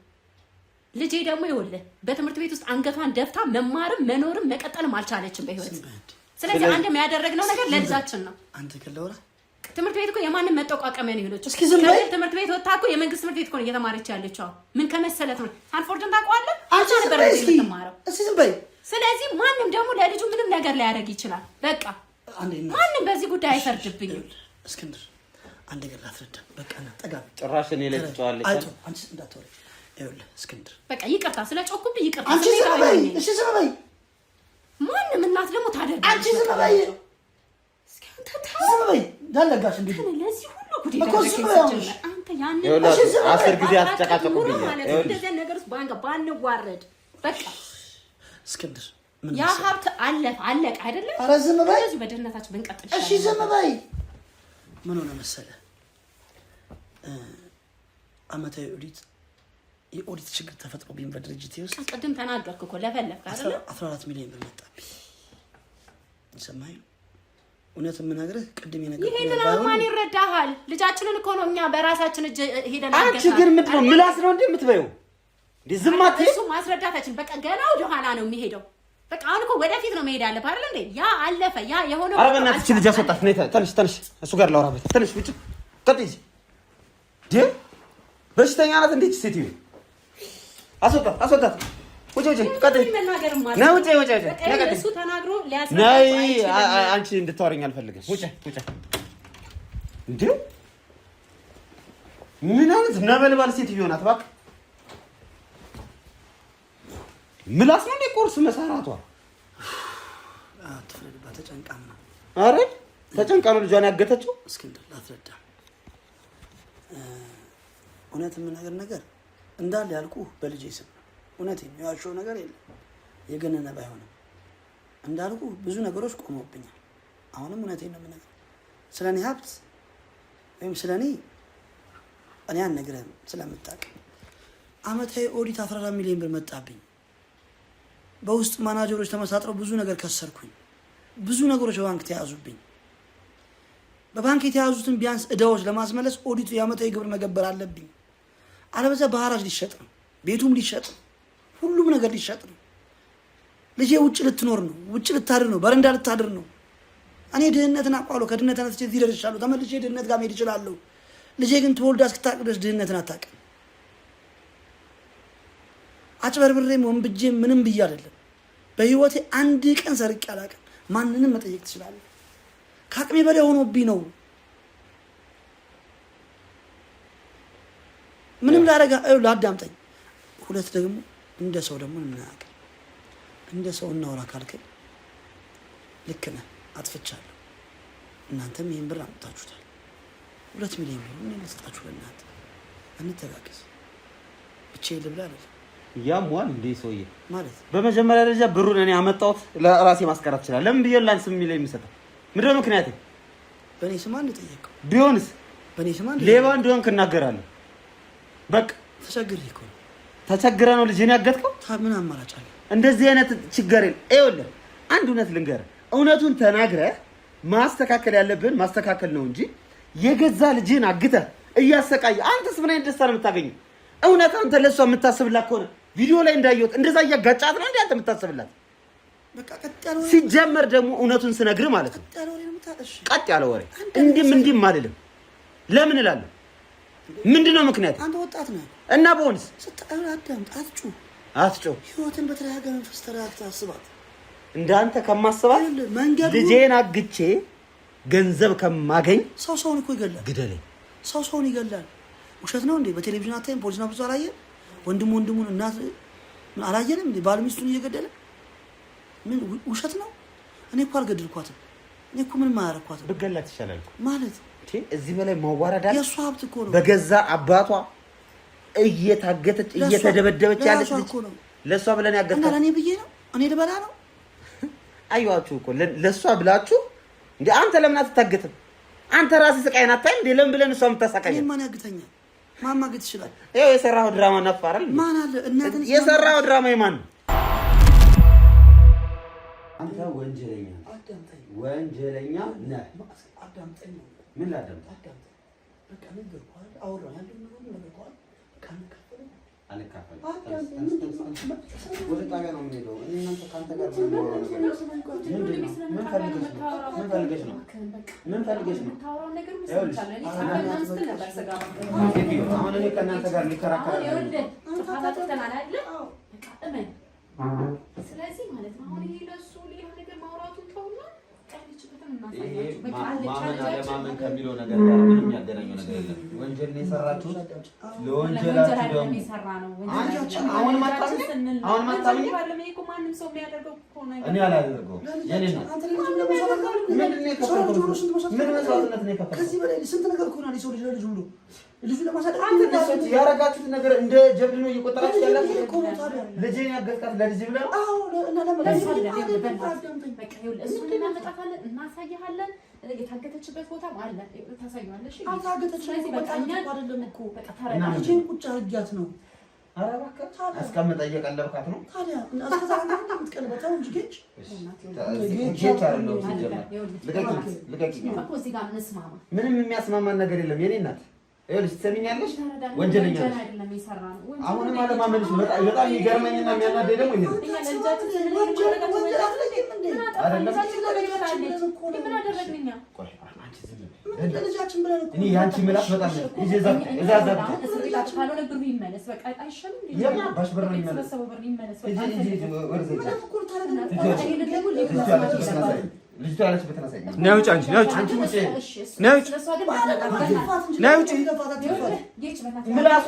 ልጄ ደግሞ ይኸውልህ በትምህርት ቤት ውስጥ አንገቷን ደፍታ መማርም መኖርም መቀጠልም አልቻለችም በህይወት። ስለዚህ አንድም ያደረግነው ነገር ለልጃችን ነው። አንተ ከለውራ ትምህርት ቤት እኮ የማንም መጠቋቀሚያ ነው ይሉት። እስኪ ዝም በይ። ትምህርት ቤት ወጣ እኮ የመንግስት ትምህርት ቤት እኮ ነው እየተማረች ያለችው። ምን ከመሰለ ትምህርት ሳንፎርድን ታውቀዋለህ? አንቺ ነበር የምትማረው። እስኪ ዝም በይ። ስለዚህ ማንም ደግሞ ለልጁ ምንም ነገር ሊያደርግ ይችላል። በቃ ማንም በዚህ ጉዳይ አይፈርድብኝም። እስክንድር አንድ ነገር ላስረዳ። በቃ ና ጠጋ። ጭራሽ እኔ ላይ ትጫዋለች። አይቶ አንቺ እንዳትወሪ። ይኸውልህ እስክንድር በቃ ይቅርታ ስለጮኩብኝ ይቅርታ። አንቺ ዝም በይ። እሺ ዝም በይ። ማንም እናት ደግሞ ታደርጋለች። አንቺ ዝም በይ። እስኪ አንተ ዝም በይ። ዳለጋሽ እንዴ ለዚህ ሁሉ ጉድ ይደረገች አንተ ያንን 10 ጊዜ አትጨቃጨቁብኝ። እንደዚህ ነገር ውስጥ ባንዋረድ በቃ እስክንድር ያ ሀብት አለቀ አይደለም? ኧረ ዝም በይ። ስለዚህ በደህንነታችን ብንቀጥል እሺ ዝም በይ። ምን ሆነ መሰለህ አመታዊ የኦዲት ችግር ተፈጥሮብኝ በድርጅቴ ውስጥ ቅድም ተናገርኩ እኮ ለፈለፍክ አይደል? 14 ሚሊዮን ብር መጣብኝ። ሰማኸኝ? እውነት የምነግርህ ቅድም የነገርኩህ ይሄንን ማን ይረዳሃል? ልጃችንን እኮ ነው እኛ በራሳችን እጅ ሄደን አንቺ ግን ምንድን ነው ምላስ ነው እንዴ የምትበይው? እንዴ ዝም አትይ። እሱ ማስረዳታችን በቃ ገና ወደ ኋላ ነው የሚሄደው። በቃ አሁን እኮ ወደፊት ነው መሄድ ያለብህ አይደል እንዴ? ያ አለፈ። ያ የሆነው ኧረ በእናትሽ ልጅ አስወጣት። ነይ ተነሽ፣ እሱ ጋር ላውራበት። ተነሽ ውጭ ቀጥይ። በሽተኛ ናት እንዴት ሴትዮ? አስወጣት። ውጭ ቀጥይ። ነይ ውጭ። እሱ ተናግሮ ሊያስረዳው ነይ። አንቺ እንድታወሪኝ አልፈልግም። ውጭ። እንዴ ምን አይነት ነበልባል ሴትዮ ናት እባክህ። ምላስ ነው እንደ ቁርስ መሰራቷ። አትፍረድባት። ተጨንቃም ነው። ኧረ ተጨንቃ ነው ልጇን ያገተችው። እስክንድር ላስረዳ። እውነት የምነግርህ ነገር እንዳለ ያልኩህ በልጄ ስም እውነቴን ነው። ያልሽው ነገር የለም የገነነ ባይሆንም እንዳልኩህ ብዙ ነገሮች ቆመውብኛል። አሁንም እውነቴን ነው የምነግርህ። ስለኔ ሀብት ወይም ስለኔ እኔ አልነግርህም ስለምታውቅ። አመታዊ ኦዲት 14 ሚሊዮን ብር መጣብኝ። በውስጥ ማናጀሮች ተመሳጥረው ብዙ ነገር ከሰርኩኝ። ብዙ ነገሮች በባንክ ተያዙብኝ። በባንክ የተያዙትን ቢያንስ እዳዎች ለማስመለስ ኦዲቱ የአመታዊ ግብር መገበር አለብኝ። አለበለዚያ በሐራጅ ሊሸጥ ነው፣ ቤቱም ሊሸጥ ነው፣ ሁሉም ነገር ሊሸጥ ነው። ልጄ ውጭ ልትኖር ነው፣ ውጭ ልታድር ነው፣ በረንዳ ልታድር ነው። እኔ ድህነትን አውቃለሁ። ከድህነት ተነስቼ እዚህ ደርሻለሁ። ተመልሼ ድህነት ጋር መሄድ እችላለሁ። ልጄ ግን ተወልዳ እስክታውቅ ድረስ ድህነትን አታውቅም። አጭበርብሬም ወንብጄም ምንም ብዬ አይደለም። በህይወቴ አንድ ቀን ሰርቄ አላውቅም። ማንንም መጠየቅ ትችላለህ። ከአቅሜ በላይ ሆኖብኝ ነው። ምንም ላዳምጠኝ። ሁለት ደግሞ እንደ ሰው ደግሞ እናያውቅ። እንደ ሰው እናውራ ካልከኝ ልክ ነህ፣ አጥፍቻለሁ። እናንተም ይህን ብር አምጥታችሁታል። 2 ሚሊዮን ብር እኔ ልስጣችሁ። ለእናንተ እንተጋገዝ። ብቻዬን ልብላ አይደለም ያሟል እንዴ ሰውዬ ማለት። በመጀመሪያ ደረጃ ብሩን እኔ አመጣሁት ለራሴ ማስቀረት ይችላል። ለምን ብዬ ላንስ የሚለኝ የሚሰጠው ምንድነው ምክንያቴ? በእኔ ስም አንድ ጠየቀው ቢሆንስ በእኔ ስም አንድ ሌባ እንደሆንክ እናገራለሁ። በቃ ተቸግሬ እኮ ነው። ተቸግረህ ነው ልጄን ያገትከው? ምን አማራጭ አለ? እንደዚህ አይነት ችግር የለም። ይኸውልህ አንድ እውነት ልንገርህ፣ እውነቱን ተናግረህ ማስተካከል ያለብህን ማስተካከል ነው እንጂ የገዛ ልጅህን አግተህ እያሰቃየህ አንተስ ምን አይነት ደስታ ነው የምታገኘው? እውነት አንተ ለእሷ የምታስብላት ከሆነ ቪዲዮ ላይ እንዳየሁት እንደዛ እያጋጫት ነው እንዴ አንተ የምታስብላት? በቃ ቀጥ ያለ ወሬ። ሲጀመር ደግሞ እውነቱን ስነግርህ ማለት ነው ቀጥ ያለ ወሬ እንዲህም አልልም። ለምን እላለሁ? ምንድነው ምክንያት? አንተ ወጣት ነህ እና በሆንስ አዳምጥ፣ አትጩህ። ህይወትን በተረጋጋ መንፈስ ተረጋግተህ አስባት። እንዳንተ ከማስባት ልጄን አግቼ ገንዘብ ከማገኝ ሰውን እኮ ይገላል። ግደለኝ። ሰውን ይገላል። ውሸት ነው እንዴ? በቴሌቪዥን አታይም? ፖሊስና ብዙ አላየን? ወንድሙን እናት ምን አላየንም እንዴ? ባል ሚስቱን እየገደለ ምን ውሸት ነው? እኔ እኮ አልገደልኳትም። እኔ እኮ ምንም አያረኳትም። ብገላት ይሻላል ማለት እዚህ በላይ ማዋረዳ። የእሷ ሀብት እኮ ነው። በገዛ አባቷ እየታገተች እየተደበደበች ያለች ልጅ ለእሷ ብለን ያገታል እና ለእኔ ብዬ ነው? እኔ ልበላ ነው? አየኋችሁ እኮ ለእሷ ብላችሁ እንዴ። አንተ ለምን አትታገትም? አንተ ራስህ ስቃይን አታይም እንዴ? ለምን ብለን እሷ የምታሳቃኝ? ማን ያግተኛል? ማን ማግት ይችላል? ይኸው የሰራኸው ድራማ ነፋራል። ማን አለ? እናንተ የሰራኸው ድራማ የማን ነው? አንተ ወንጀለኛ ወንጀለኛ ነህ። አዳምጠኝ። ምን ላዳምጥ? በቃ ነገርኩህ አይደል? አወራሁ ያለው ነገር ነገርኩህ አይደል? በቃ አልካፈልም። ወደ ጣቢያ ነው የምንሄደው። እናንተ ከአንተ ጋር የምናወራው ነገር ምንድን ነው? ምን ፈልገሽ ነው? ምን ፈልገሽ ነው? አሁን እኔ ከእናንተ ጋር ሊከራከር ስለዚህ ማለት ነው አሁን ይሄ ለእሱ ሌላ ነገር ማውራቱን ተውና ማመን አለማመን ከሚለው ነገር ጋር ምንም ያገናኘው ነገር የለም። ወንጀል ነው የሰራችሁት። ለወንጀላችሁ ደግሞ አሁን ማታምን ማንም ሰው የሚያደርገው እኔ አላደርገውም። የኔ ነው ከዚህ በላይ ስንት ነገር እኮ ነው ሰው ልጅ ልጅ ሁሉ ልጁ ለማሳደግ ያረጋችሁት ነገር እንደ ጀብድ ነው እየቆጠራችሁ ያላችሁ እኮ ነው። ታዲያ ልጄን ያገዝካት ለልጅ ብለህ? አዎ እና ለማለት እናሳይሃለን። የታገተችበት ቦታ አለ ታሳይዋለሽ። ታገተችበት ቦታ አይደለም እኮ ልጄን ቁጭ አድርጊያት ነው። ኧረ እባክህ አስቀምጠ እየቀለብካት ነው። ታዲያ እስከዛ የምትቀልበታው እንጂ ጌች ልቀቂኝ። ምንም የሚያስማማን ነገር የለም የኔ እናት። ይኸውልሽ ትሰሚኛለሽ፣ ወንጀለኛ ነሽ። አሁንም አለማመንሽ በጣም የሚገርመኝና የሚያናደኝ ደግሞ ይሄ ነው። እኔ ያንቺ ምላስ በጣም ልጅቷ ያለችበትን አሳይኝ። ነይ ውጭ፣ አንቺ ነይ ውጭ፣ ነይ ውጭ፣ ነይ ውጭ። ምላሷ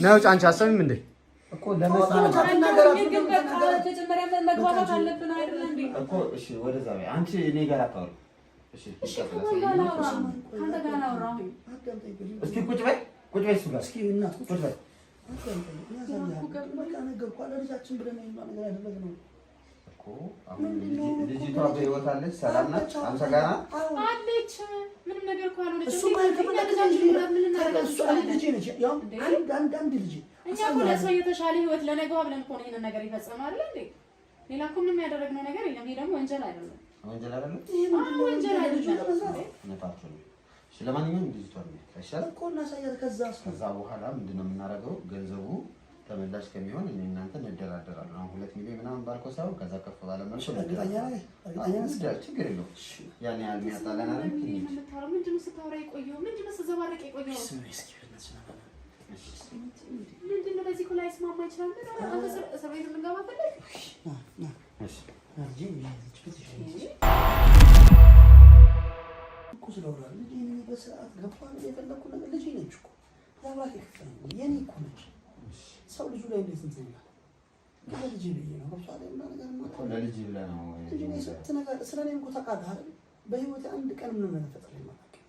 ነይ ውጭ። አንቺ አሰሚም እንዴ እኮ ለመስማት መግባባት አለብን አይደል እንዴ እኮ። እሺ ወደዛ በይ አንቺ እኔ ጋር አታወሪ። እሺ እሺ፣ እስኪ ቁጭ በይ፣ ቁጭ በይ እሱ ጋር እስኪ እናት ቁጭ በይ። ልጅቷ በህይወት አለች? ሰላም ናት? አንተ ጋር አለች? ምንም ነገር እኮ አልሆነችም። እኛ እኮ ለእሷ የተሻለ ህይወት ለነገዋ ብለን እኮ ነው ይሄንን ነገር የፈጸመው አይደል እንዴ? ሌላ እኮ ምንም ያደረግነው ነገር የለም። ይሄ ደግሞ ወንጀል አይደለም። ወንጀል አይደለም? ወንጀል አይደለም። ለማንኛውም ልጅቷ ነው አይሻልም እኮ እናሳያት። ከዛ በኋላ ምንድነው የምናደርገው? ገንዘቡ ተመላሽ ከሚሆን እኔ እናንተ እንደራደራለን። አሁን 2 ሚሊዮን ምናምን ባልከው ሳይሆን ከዛ ከፍ ባለ መልኩ ችግር የለውም። ያን ያህል የሚያጣለን አይደል? ምንድን ነው ስታወራ የቆየው? ምንድን ነው ስትዘባረቅ የቆየው? ምንድን ነው በዚህ እኮ ላይ ስማማ ይችላል። አንተ እስር ቤት ልንገባ ፈለግ? እኮ ስለወራል ልጅ እኔ በሰዓት ገባን የፈለኩ ነገር ልጅ ነች እኮ ያባክ ይከፈል የኔ እኮ ነች። ሰው ልጁ ላይ እንዴት እንትኛል? ለልጅ ብዬ ነው ገብቷል። እና ነገር ማለት ነው ለልጅ ብለህ ነው እንጂ ነገር ስለኔም እኮ ታውቃለህ አይደል? በህይወት አንድ ቀን ምን ተፈጠረ ማለት ነው።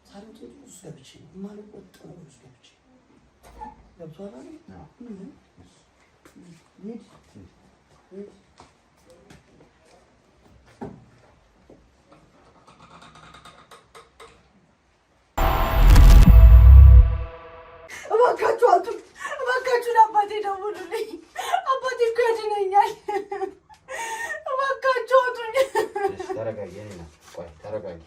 ታሪክ ውስጥ ገብቼ ነው ማለት ወጥ ነው ውስጥ ገብቼ ገብቷል አይደል? እባካችሁ አባቴ ደውሉልኝ። አባቴ እኮ ያድነኛል። እባካችሁ አውጡኝ። ተረጋጊ። ቆይ ተረጋጊ።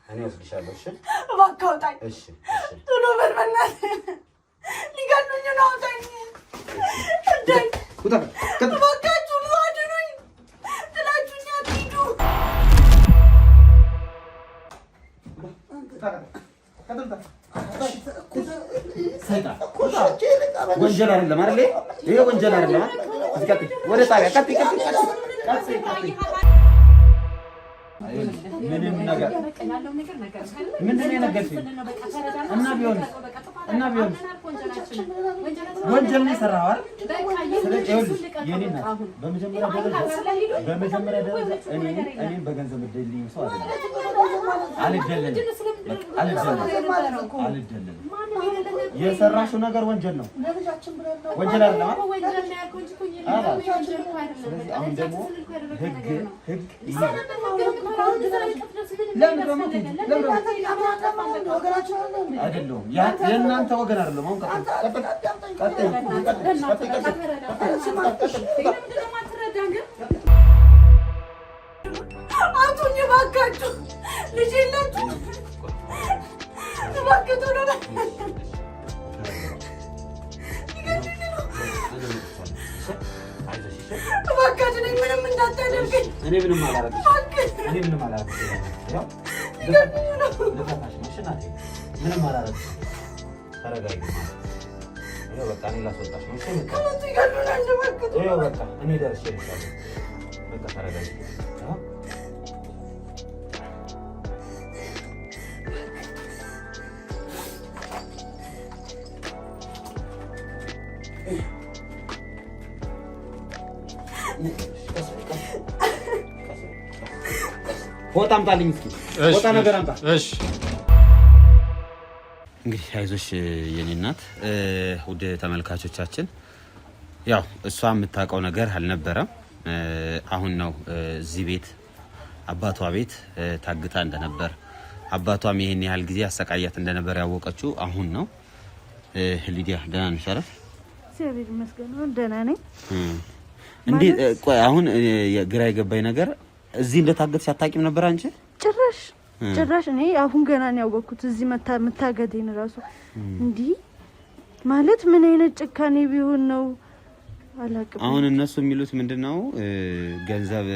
እኔ ወስድሻለሁ። እሺ እባክህ አውጣኝ። እሺ ቶሎ በል በእናትህ። ሊገሉኝ ነው። አውጣኝ። እባካችሁ አድኑኝ። ጥላችሁኝ አትሂዱ። ወንጀል አይደለም አይደል? ይሄ ወንጀል አይደለም። ወደ ጣቢያ ቀጥይ። ምንም ነገር ምንድን ነው የነገርሽኝ? እና ቢሆን ወንጀል ነው የሰራኸው አይደል? ስለዚህ ይኸውልሽ የኔ እናት በመጀመሪያ ደረጃ እኔም በገንዘብ እደልኝ ሰው አልደለልም። የሰራሽው ነገር ወንጀል ነው። ወንጀል አይደለም። አሁን ደግሞ ህግ አይደለሁም። የእናንተ ወገን አይደለም። አሁን አቱኝ እባካችሁ። ልጅ የላችሁ እባክህ ቶሎ በል። እባካችሁ ነኝ ምንም እንዳታደርገኝ። እኔ ምንም አላደርግም። ምንም አላደርግም። ተረጋጊ። ይኸው በቃ እኔ ላስወጣሽ ነው። ይኸው በቃ እኔ ደርሼልሻለሁ። በቃ ተረጋጊ። ፎጣ አምጣልኝ እስኪ። ፎጣ ነገር አምጣ። እሺ እንግዲህ አይዞሽ የኔ እናት። ውድ ተመልካቾቻችን ያው እሷ የምታውቀው ነገር አልነበረም። አሁን ነው እዚህ ቤት አባቷ ቤት ታግታ እንደነበር አባቷም ይሄን ያህል ጊዜ አሰቃያት እንደነበር ያወቀችው አሁን ነው። ሊዲያ ደህና ነሽ አይደል? እግዚአብሔር ይመስገን ደህና ነኝ። እንዴ ቆይ አሁን ግራ የገባኝ ነገር እዚህ እንደታገትሽ አታውቂም ነበር አንቺ? ጭራሽ እኔ አሁን ገና ነው ያወቅኩት። እዚህ መታገቴን እራሱ እንዲህ ማለት ምን አይነት ጭካኔ ቢሆን ነው አላውቅም። አሁን እነሱ የሚሉት ምንድነው ገንዘብ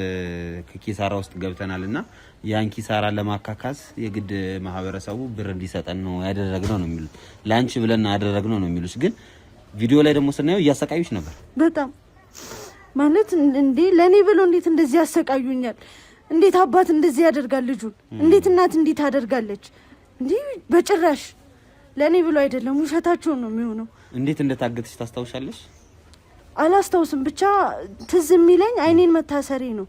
ከኪሳራ ውስጥ ገብተናልና ያን ኪሳራ ለማካካስ የግድ ማህበረሰቡ ብር እንዲሰጠን ነው ያደረግነው ነው የሚሉት። ላንቺ ብለን ያደረግነው ነው የሚሉት። ግን ቪዲዮ ላይ ደግሞ ስናየው እያሰቃዩሽ ነበር በጣም ማለት እንዴ ለኔ ብሎ እንዴት እንደዚህ ያሰቃዩኛል? እንዴት አባት እንደዚህ ያደርጋል ልጁን? እንዴት እናት እንዴት ታደርጋለች? እንዴ በጭራሽ ለኔ ብሎ አይደለም፣ ውሸታቸው ነው የሚሆነው። እንዴት እንደታገትሽ ታስታውሻለሽ? አላስታውስም። ብቻ ትዝ የሚለኝ አይኔን መታሰሪ ነው።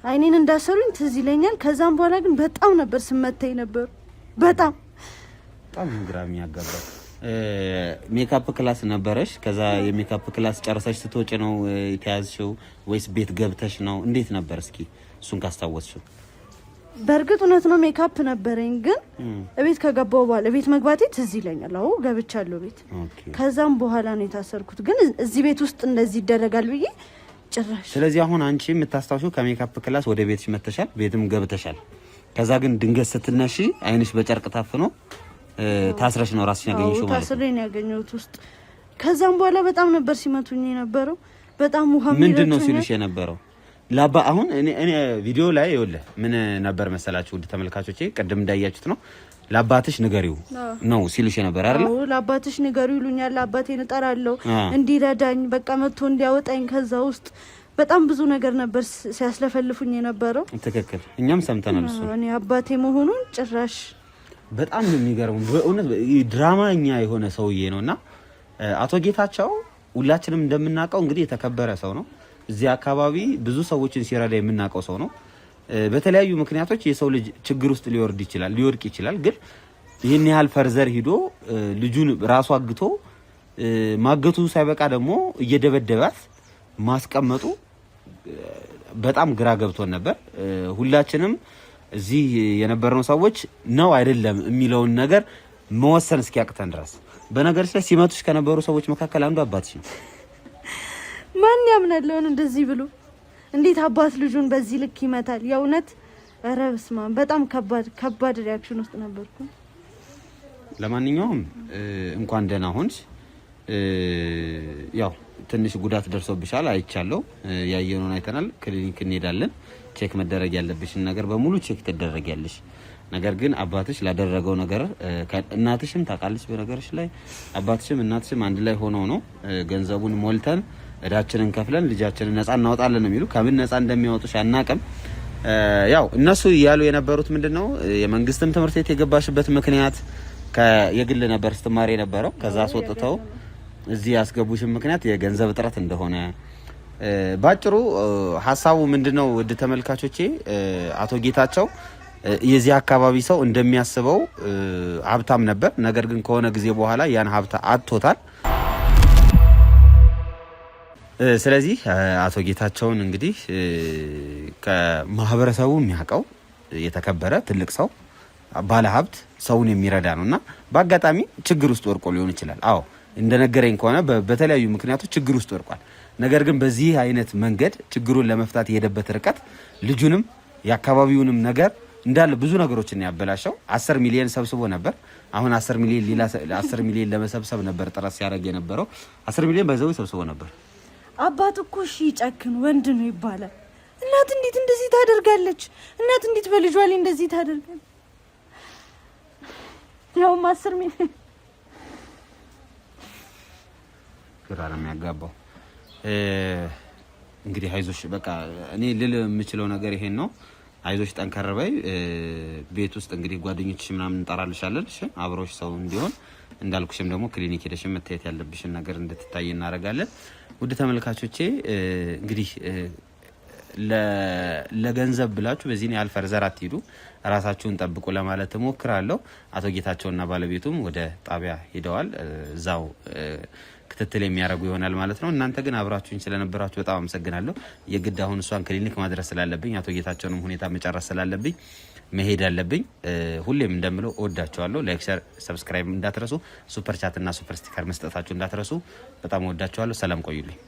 አይኔን እንዳሰሩኝ ትዝ ይለኛል። ከዛም በኋላ ግን በጣም ነበር ስመታኝ ነበር። በጣም ግራ የሚያጋባ ሜካፕ ክላስ ነበረሽ። ከዛ የሜካፕ ክላስ ጨርሰሽ ስትወጪ ነው የተያዝሽው ወይስ ቤት ገብተሽ ነው? እንዴት ነበር? እስኪ እሱን ካስታወስሽው። በእርግጥ እውነት ነው ሜካፕ ነበረኝ፣ ግን እቤት ከገባው በኋላ ቤት መግባቴ ትዝ ይለኛል። አዎ ገብቻለሁ ቤት። ከዛም በኋላ ነው የታሰርኩት። ግን እዚህ ቤት ውስጥ እንደዚህ ይደረጋል ብዬ ጭራሽ። ስለዚህ አሁን አንቺ የምታስታውሺው ከሜካፕ ክላስ ወደ ቤትሽ መተሻል፣ ቤትም ገብተሻል። ከዛ ግን ድንገት ስትነሺ አይንሽ በጨርቅ ታፍኖ ታስረሽ ነው ራስሽ ያገኘሽው ማለት ነው? ታስሬ ነው ያገኘሁት ውስጥ። ከዛም በኋላ በጣም ነበር ሲመቱኝ የነበረው። በጣም ውሃ ምንድነው ሲሉሽ የነበረው? ላባ አሁን እኔ ቪዲዮ ላይ ይኸውልህ ምን ነበር መሰላችሁ ውድ ተመልካቾቼ፣ ቅድም እንዳያችሁት ነው ለአባትሽ ንገሪው ነው ሲሉሽ ነበር አይደል? አዎ ለአባትሽ ንገሪው ይሉኛል። አባቴን እጠራለሁ እንዲረዳኝ በቃ መጥቶ እንዲያወጣኝ ከዛ ውስጥ በጣም ብዙ ነገር ነበር ሲያስለፈልፉኝ የነበረው። ትክክል፣ እኛም ሰምተናል እሱ። እኔ አባቴ መሆኑን ጭራሽ በጣም የሚገርም በእውነት ድራማኛ የሆነ ሰውዬ ነውና አቶ ጌታቸው ሁላችንም እንደምናውቀው እንግዲህ የተከበረ ሰው ነው። እዚህ አካባቢ ብዙ ሰዎችን ሲረዳ የምናውቀው ሰው ነው። በተለያዩ ምክንያቶች የሰው ልጅ ችግር ውስጥ ሊወድቅ ይችላል። ግን ይህን ያህል ፈርዘር ሂዶ ልጁን ራሱ አግቶ ማገቱ ሳይበቃ ደግሞ እየደበደባት ማስቀመጡ በጣም ግራ ገብቶን ነበር። ሁላችንም እዚህ የነበርነው ሰዎች ነው አይደለም የሚለውን ነገር መወሰን እስኪያቅተን ድረስ። በነገርሽ ላይ ሲመቱሽ ከነበሩ ሰዎች መካከል አንዱ አባትሽ ነው። ማን ያምናለውን እንደዚህ ብሎ እንዴት አባት ልጁን በዚህ ልክ ይመታል? የእውነት ኧረ በስመ አብ በጣም ከባድ ሪያክሽን ውስጥ ነበርኩ። ለማንኛውም እንኳን ደህና ሆንሽ። ያው ትንሽ ጉዳት ደርሶብሻል አይቻለሁ። ያየነውን አይተናል። ክሊኒክ እንሄዳለን። ቼክ መደረግ ያለብሽን ነገር በሙሉ ቼክ ትደረጊያለሽ። ነገር ግን አባትሽ ላደረገው ነገር እናትሽም ታውቃለች። በነገርሽ ላይ አባትሽም እናትሽም አንድ ላይ ሆነው ነው ገንዘቡን ሞልተን እዳችንን ከፍለን ልጃችንን ነፃ እናወጣለን የሚሉ። ከምን ነፃ እንደሚያወጡሽ አናውቅም። ያው እነሱ እያሉ የነበሩት ምንድነው የመንግስትም ትምህርት ቤት የገባሽበት ምክንያት የግል ነበር ስትማሪ የነበረው። ከዛ አስወጥተው እዚህ ያስገቡሽም ምክንያት የገንዘብ እጥረት እንደሆነ ባጭሩ ሐሳቡ ምንድነው? ውድ ተመልካቾቼ አቶ ጌታቸው የዚህ አካባቢ ሰው እንደሚያስበው ሀብታም ነበር። ነገር ግን ከሆነ ጊዜ በኋላ ያን ሀብታ አጥቶታል። ስለዚህ አቶ ጌታቸውን እንግዲህ ከማህበረሰቡ የሚያውቀው የተከበረ ትልቅ ሰው ባለ ሀብት ሰውን የሚረዳ ነውና በአጋጣሚ ችግር ውስጥ ወርቆ ሊሆን ይችላል። አዎ እንደነገረኝ ከሆነ በተለያዩ ምክንያቶች ችግር ውስጥ ወርቋል። ነገር ግን በዚህ አይነት መንገድ ችግሩን ለመፍታት የሄደበት ርቀት ልጁንም የአካባቢውንም ነገር እንዳለ ብዙ ነገሮችን ያበላሸው 10 ሚሊዮን ሰብስቦ ነበር። አሁን 10 ሚሊዮን ሌላ 10 ሚሊዮን ለመሰብሰብ ነበር ጥረት ሲያደርግ የነበረው። 10 ሚሊዮን በዛው ሰብስቦ ነበር። አባት እኮ እሺ ጨክን ወንድ ነው ይባላል። እናት እንዴት እንደዚህ ታደርጋለች? እናት እንዴት በልጇ ላይ እንደዚህ ታደርጋለች? ያው 10 ሚሊዮን ግራ ነው የሚያጋባው። እንግዲህ አይዞሽ በቃ እኔ ልል የምችለው ነገር ይሄን ነው። አይዞሽ ጠንከር በይ። ቤት ውስጥ እንግዲህ ጓደኞችሽ ምናምን እንጠራልሻለን። እሺ አብሮሽ ሰው እንዲሆን እንዳልኩሽም ደግሞ ክሊኒክ ሄደሽ መታየት ያለብሽን ነገር እንድትታይ እናደርጋለን። ውድ ተመልካቾቼ እንግዲህ ለገንዘብ ብላችሁ በዚህ ያህል ፈርዘር አትሂዱ፣ ራሳችሁን ጠብቁ ለማለት እሞክራለሁ። አቶ ጌታቸውና ባለቤቱም ወደ ጣቢያ ሄደዋል። እዛው ክትትል የሚያደርጉ ይሆናል ማለት ነው። እናንተ ግን አብራችሁኝ ስለነበራችሁ በጣም አመሰግናለሁ። የግድ አሁን እሷን ክሊኒክ ማድረስ ስላለብኝ አቶ ጌታቸውንም ሁኔታ መጨረስ ስላለብኝ መሄድ አለብኝ። ሁሌም እንደምለው እወዳቸዋለሁ። ላይክ፣ ሼር፣ ሰብስክራይብ እንዳትረሱ። ሱፐር ቻት እና ሱፐር ስቲከር መስጠታችሁ እንዳትረሱ። በጣም እወዳቸዋለሁ። ሰላም ቆዩልኝ።